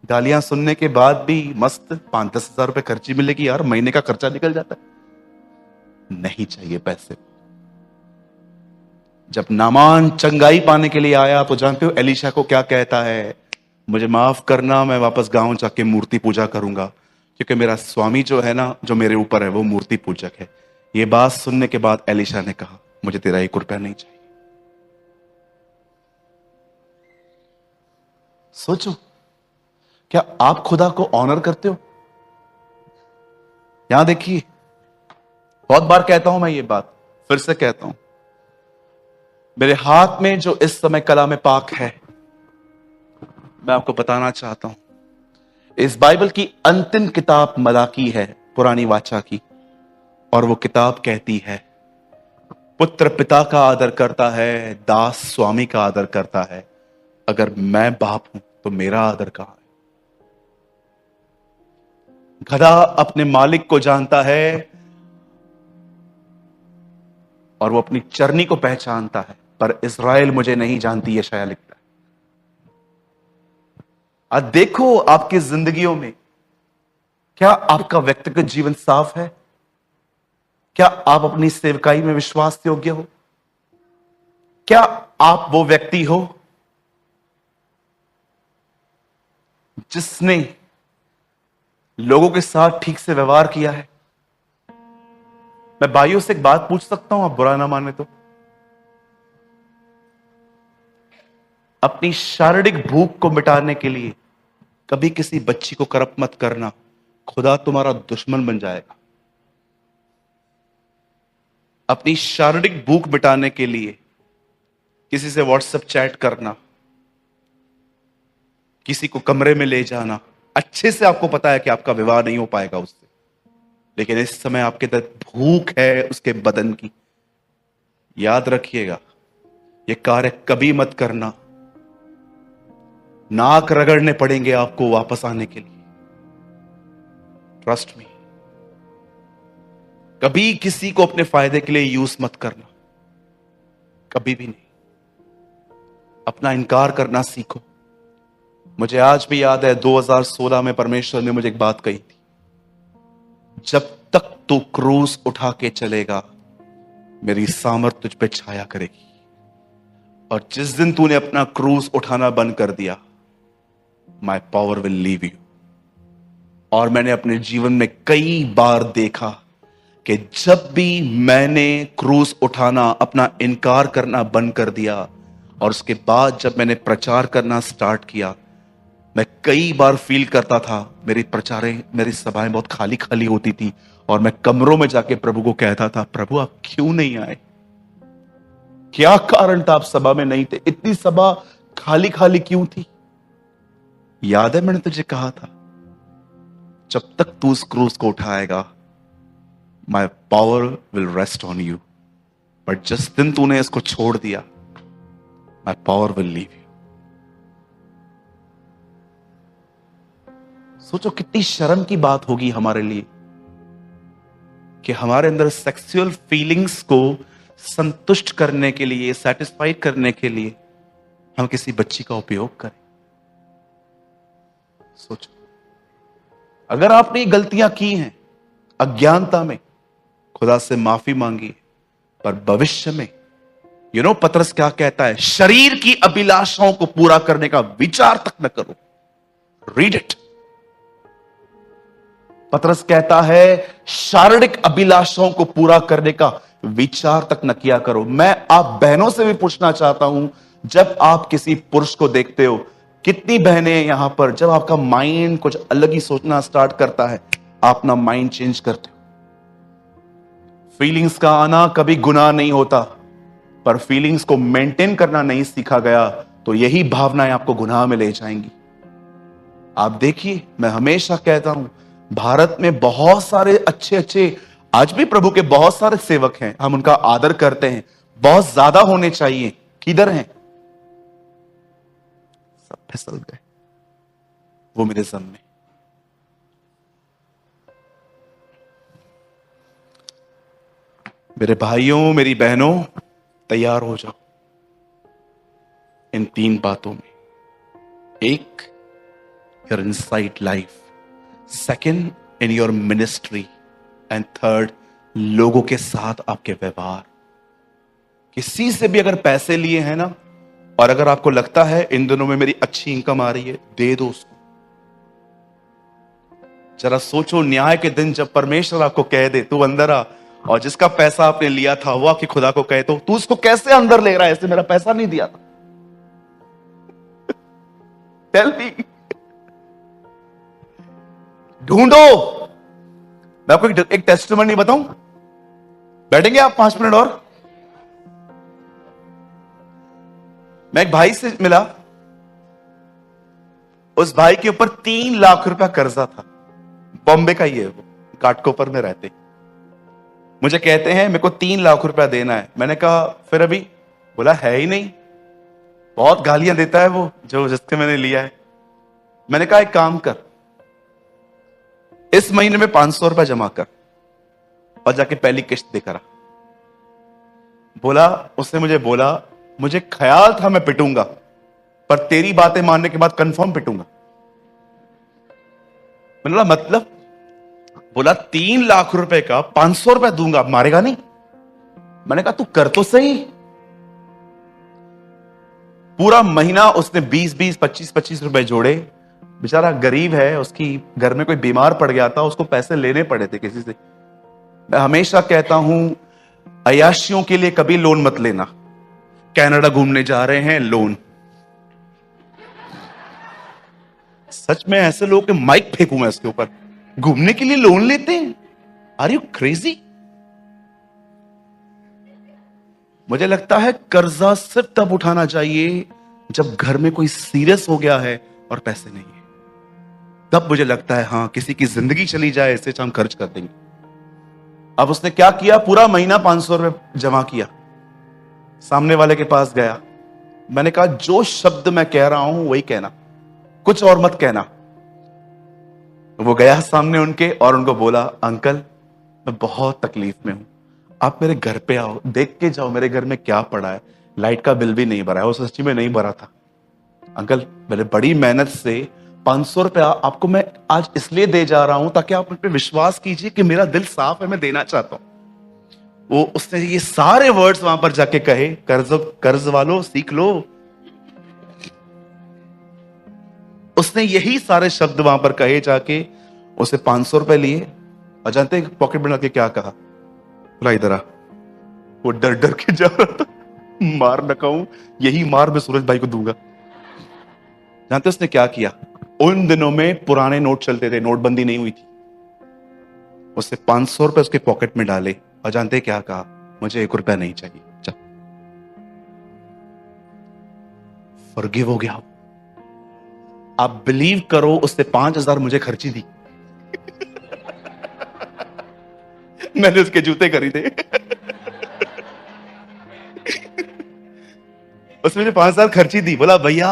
गालियां सुनने के बाद भी मस्त 5-10 हजार रुपए खर्ची मिलेगी यार, महीने का खर्चा निकल जाता है। नहीं चाहिए पैसे। जब नामान चंगाई पाने के लिए आया तो जानते हो एलीशा को क्या कहता है? मुझे माफ करना, मैं वापस गांव जाके मूर्ति पूजा करूंगा, क्योंकि मेरा स्वामी जो है ना, जो मेरे ऊपर है, वो मूर्ति पूजक है। ये बात सुनने के बाद एलीशा ने कहा मुझे तेरा 1 रुपया नहीं चाहिए। सोचो, क्या आप खुदा को ऑनर करते हो? यहां देखिए, बहुत बार कहता हूं मैं ये बात, फिर से कहता हूं, मेरे हाथ में जो इस समय कलाम पाक है, मैं आपको बताना चाहता हूं, इस बाइबल की अंतिम किताब मलाकी है, पुरानी वाचा की, और वो किताब कहती है पुत्र पिता का आदर करता है, दास स्वामी का आदर करता है। अगर मैं बाप हूं तो मेरा आदर कहां है? गधा अपने मालिक को जानता है और वो अपनी चरनी को पहचानता है, पर इज़राइल मुझे नहीं जानती, यशायाह लिखता है। आज देखो आपकी जिंदगियों में, क्या आपका व्यक्तिगत जीवन साफ है? क्या आप अपनी सेवकाई में विश्वास योग्य हो? क्या आप वो व्यक्ति हो जिसने लोगों के साथ ठीक से व्यवहार किया है? मैं भाइयों से एक बात पूछ सकता हूं, आप बुरा ना माने तो? अपनी शारीरिक भूख को मिटाने के लिए कभी किसी बच्ची को करप्ट मत करना, खुदा तुम्हारा दुश्मन बन जाएगा। अपनी शारीरिक भूख मिटाने के लिए किसी से व्हाट्सएप चैट करना, किसी को कमरे में ले जाना, अच्छे से आपको पता है कि आपका विवाह नहीं हो पाएगा उससे, लेकिन इस समय आपके अंदर भूख है उसके बदन की। याद रखिएगा, यह कार्य कभी मत करना, नाक रगड़ने पड़ेंगे आपको वापस आने के लिए। ट्रस्ट मी, कभी किसी को अपने फायदे के लिए यूज मत करना, कभी भी नहीं। अपना इनकार करना सीखो। मुझे आज भी याद है 2016 में परमेश्वर ने मुझे एक बात कही थी, जब तक तू क्रूस उठा के चलेगा मेरी सामर्थ तुझ पे छाया करेगी। और जिस दिन तूने अपना क्रूस उठाना बंद कर दिया, my power will leave you. और मैंने अपने जीवन में कई बार देखा कि जब भी मैंने क्रूस उठाना, अपना इनकार करना बंद कर दिया, और उसके बाद जब मैंने प्रचार करना स्टार्ट किया, मैं कई बार फील करता था मेरी सभाएं बहुत खाली खाली होती थी, और मैं कमरों में जाके प्रभु को कहता था, प्रभु आप क्यों नहीं आए? क्या कारण था आप सभा में नहीं थे? इतनी सभा खाली खाली क्यों थी? याद है मैंने तुझे कहा था, जब तक तू उस क्रूस को उठाएगा my power will rest on you. But जिस दिन तूने इसको छोड़ दिया, my power will leave you. सोचो कितनी शर्म की बात होगी हमारे लिए कि हमारे अंदर सेक्सुअल फीलिंग्स को संतुष्ट करने के लिए, सेटिस्फाई करने के लिए हम किसी बच्ची का उपयोग करें। सोचो, अगर आपने गलतियां की हैं अज्ञानता में, खुदा से माफी मांगी, पर भविष्य में पतरस क्या कहता है? शरीर की अभिलाषाओं को पूरा करने का विचार तक न करो। Read it. पतरस कहता है शारीरिक अभिलाषाओं को पूरा करने का विचार तक न किया करो। मैं आप बहनों से भी पूछना चाहता हूं, जब आप किसी पुरुष को देखते हो, कितनी बहनें यहां पर, जब आपका माइंड कुछ अलग ही सोचना स्टार्ट करता है, आप अपना माइंड चेंज करते हो। फीलिंग्स का आना कभी गुनाह नहीं होता। पर फीलिंग्स को मेंटेन करना नहीं सीखा गया तो यही भावनाएं आपको गुनाह में ले जाएंगी। आप देखिए, मैं हमेशा कहता हूं, भारत में बहुत सारे अच्छे अच्छे, आज भी प्रभु के बहुत सारे सेवक हैं, हम उनका आदर करते हैं, बहुत ज्यादा होने चाहिए। किधर हैं? सब फिसल गए वो मेरे सामने। मेरे भाइयों, मेरी बहनों, तैयार हो जाओ इन 3 बातों में। एक, your inside life, second, in your ministry, and third, लोगों के साथ आपके व्यवहार। किसी से भी अगर पैसे लिए हैं ना, और अगर आपको लगता है इन दिनों में मेरी अच्छी इनकम आ रही है, दे दो उसको। जरा सोचो, न्याय के दिन जब परमेश्वर आपको कह दे तू अंदर आ, और जिसका पैसा आपने लिया था वो आपकी खुदा को कहे तो तू उसको कैसे अंदर ले रहा है? ऐसे मेरा पैसा नहीं दिया था। Tell me. ढूंढो। मैं आपको एक टेस्टिमनी बताऊं? बैठेंगे आप 5 मिनट और? मैं एक भाई से मिला, उस भाई के ऊपर 3 लाख रुपया कर्जा था। बॉम्बे का ही है वो, घाटकोपर में रहते। मुझे कहते हैं मेरे को 3 लाख रुपया देना है। मैंने कहा फिर अभी? बोला है ही नहीं, बहुत गालियां देता है वो जो जिससे मैंने लिया है। मैंने कहा एक काम कर, इस महीने में 500 रुपया जमा कर और जाके पहली किश्त देकर आ। बोला, उसने मुझे बोला, मुझे ख्याल था मैं पिटूंगा, पर तेरी बातें मानने के बाद कंफर्म पिटूंगा। मैंने बोला मतलब? बोला 3 लाख रुपए का 500 रुपया दूंगा, मारेगा नहीं? मैंने कहा तू कर तो सही। पूरा महीना उसने 20-20, 25-25 रुपए जोड़े। बेचारा गरीब है, उसकी घर में कोई बीमार पड़ गया था, उसको पैसे लेने पड़े थे किसी से। मैं हमेशा कहता हूं, अय्याशियों के लिए कभी लोन मत लेना। कनाडा घूमने जा रहे हैं, लोन। सच में ऐसे लोगों के माइक फेंकूं मैं इसके ऊपर, घूमने के लिए लोन लेते हैं? Are you crazy? मुझे लगता है कर्जा सिर्फ तब उठाना चाहिए जब घर में कोई सीरियस हो गया है और पैसे नहीं है। तब मुझे लगता है हां, किसी की जिंदगी चली जाए इससे हम खर्च कर देंगे। अब उसने क्या किया, पूरा महीना 500 रुपए जमा किया। सामने वाले के पास गया, मैंने कहा जो शब्द मैं कह रहा हूं वही कहना, कुछ और मत कहना। वो गया सामने उनके और उनको बोला, अंकल मैं बहुत तकलीफ में हूं, आप मेरे घर पे आओ, देख के जाओ मेरे घर में क्या पड़ा है। लाइट का बिल भी नहीं भरा है, वो सच्ची में नहीं भरा था। अंकल मैंने बड़ी मेहनत से 500 रुपया आपको मैं आज इसलिए दे जा रहा हूं ताकि आप मुझ पे विश्वास कीजिए कि मेरा दिल साफ है, मैं देना चाहता हूं। वो उसने ये सारे वर्ड्स वहां पर जाके कहे, कर्ज वालों सीख लो। उसने यही सारे शब्द वहां पर कहे जाके, उसे 500 रुपए लिए और जानते पॉकेट बना के क्या कहा? बोला इधर आ। वो डर डर के जा रहा था, मार न खाऊं, यही मार मैं सूरज भाई को दूंगा। जानते उसने क्या किया? उन दिनों में पुराने नोट चलते थे, नोटबंदी नहीं हुई थी। उसने 500 रुपए उसके पॉकेट में डाले और जानते क्या कहा? मुझे 1 रुपया नहीं चाहिए, चल। फॉरगिव हो गया। आप बिलीव करो, उसने 5,000 मुझे खर्ची दी। मैंने उसके जूते खरीदे। उसने मुझे 5,000 खर्ची दी। बोला भैया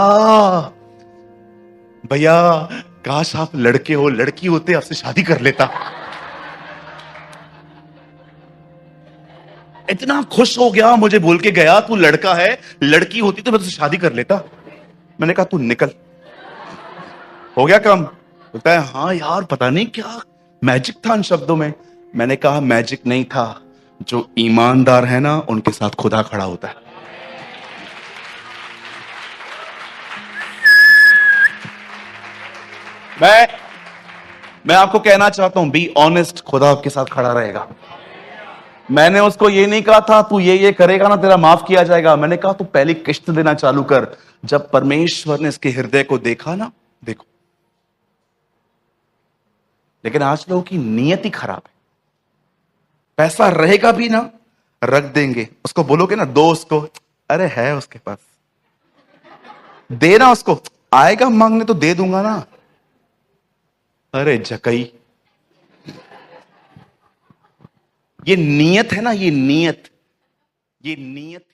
भैया, काश आप लड़के हो, लड़की होते आपसे शादी कर लेता। इतना खुश हो गया, मुझे बोल के गया तू लड़का है, लड़की होती तो मैं तुझसे शादी कर लेता। मैंने कहा तू निकल, हो गया काम। बोलता है हाँ यार, पता नहीं क्या मैजिक था उन शब्दों में। मैंने कहा मैजिक नहीं था, जो ईमानदार है ना उनके साथ खुदा खड़ा होता है। मैं आपको कहना चाहता हूं, बी ऑनेस्ट, खुदा आपके साथ खड़ा रहेगा। मैंने उसको ये नहीं कहा था तू ये करेगा ना तेरा माफ किया जाएगा। मैंने कहा तू पहली किश्त देना चालू कर। जब परमेश्वर ने इसके हृदय को देखा ना, देखो। लेकिन आज लोगों की नीयत ही खराब है। पैसा रहेगा भी ना, रख देंगे, उसको बोलोगे ना दो उसको, अरे है उसके पास, देना उसको, आएगा मांगने तो दे दूंगा ना। अरे जकई, ये नीयत है ना, ये नीयत, ये नीयत।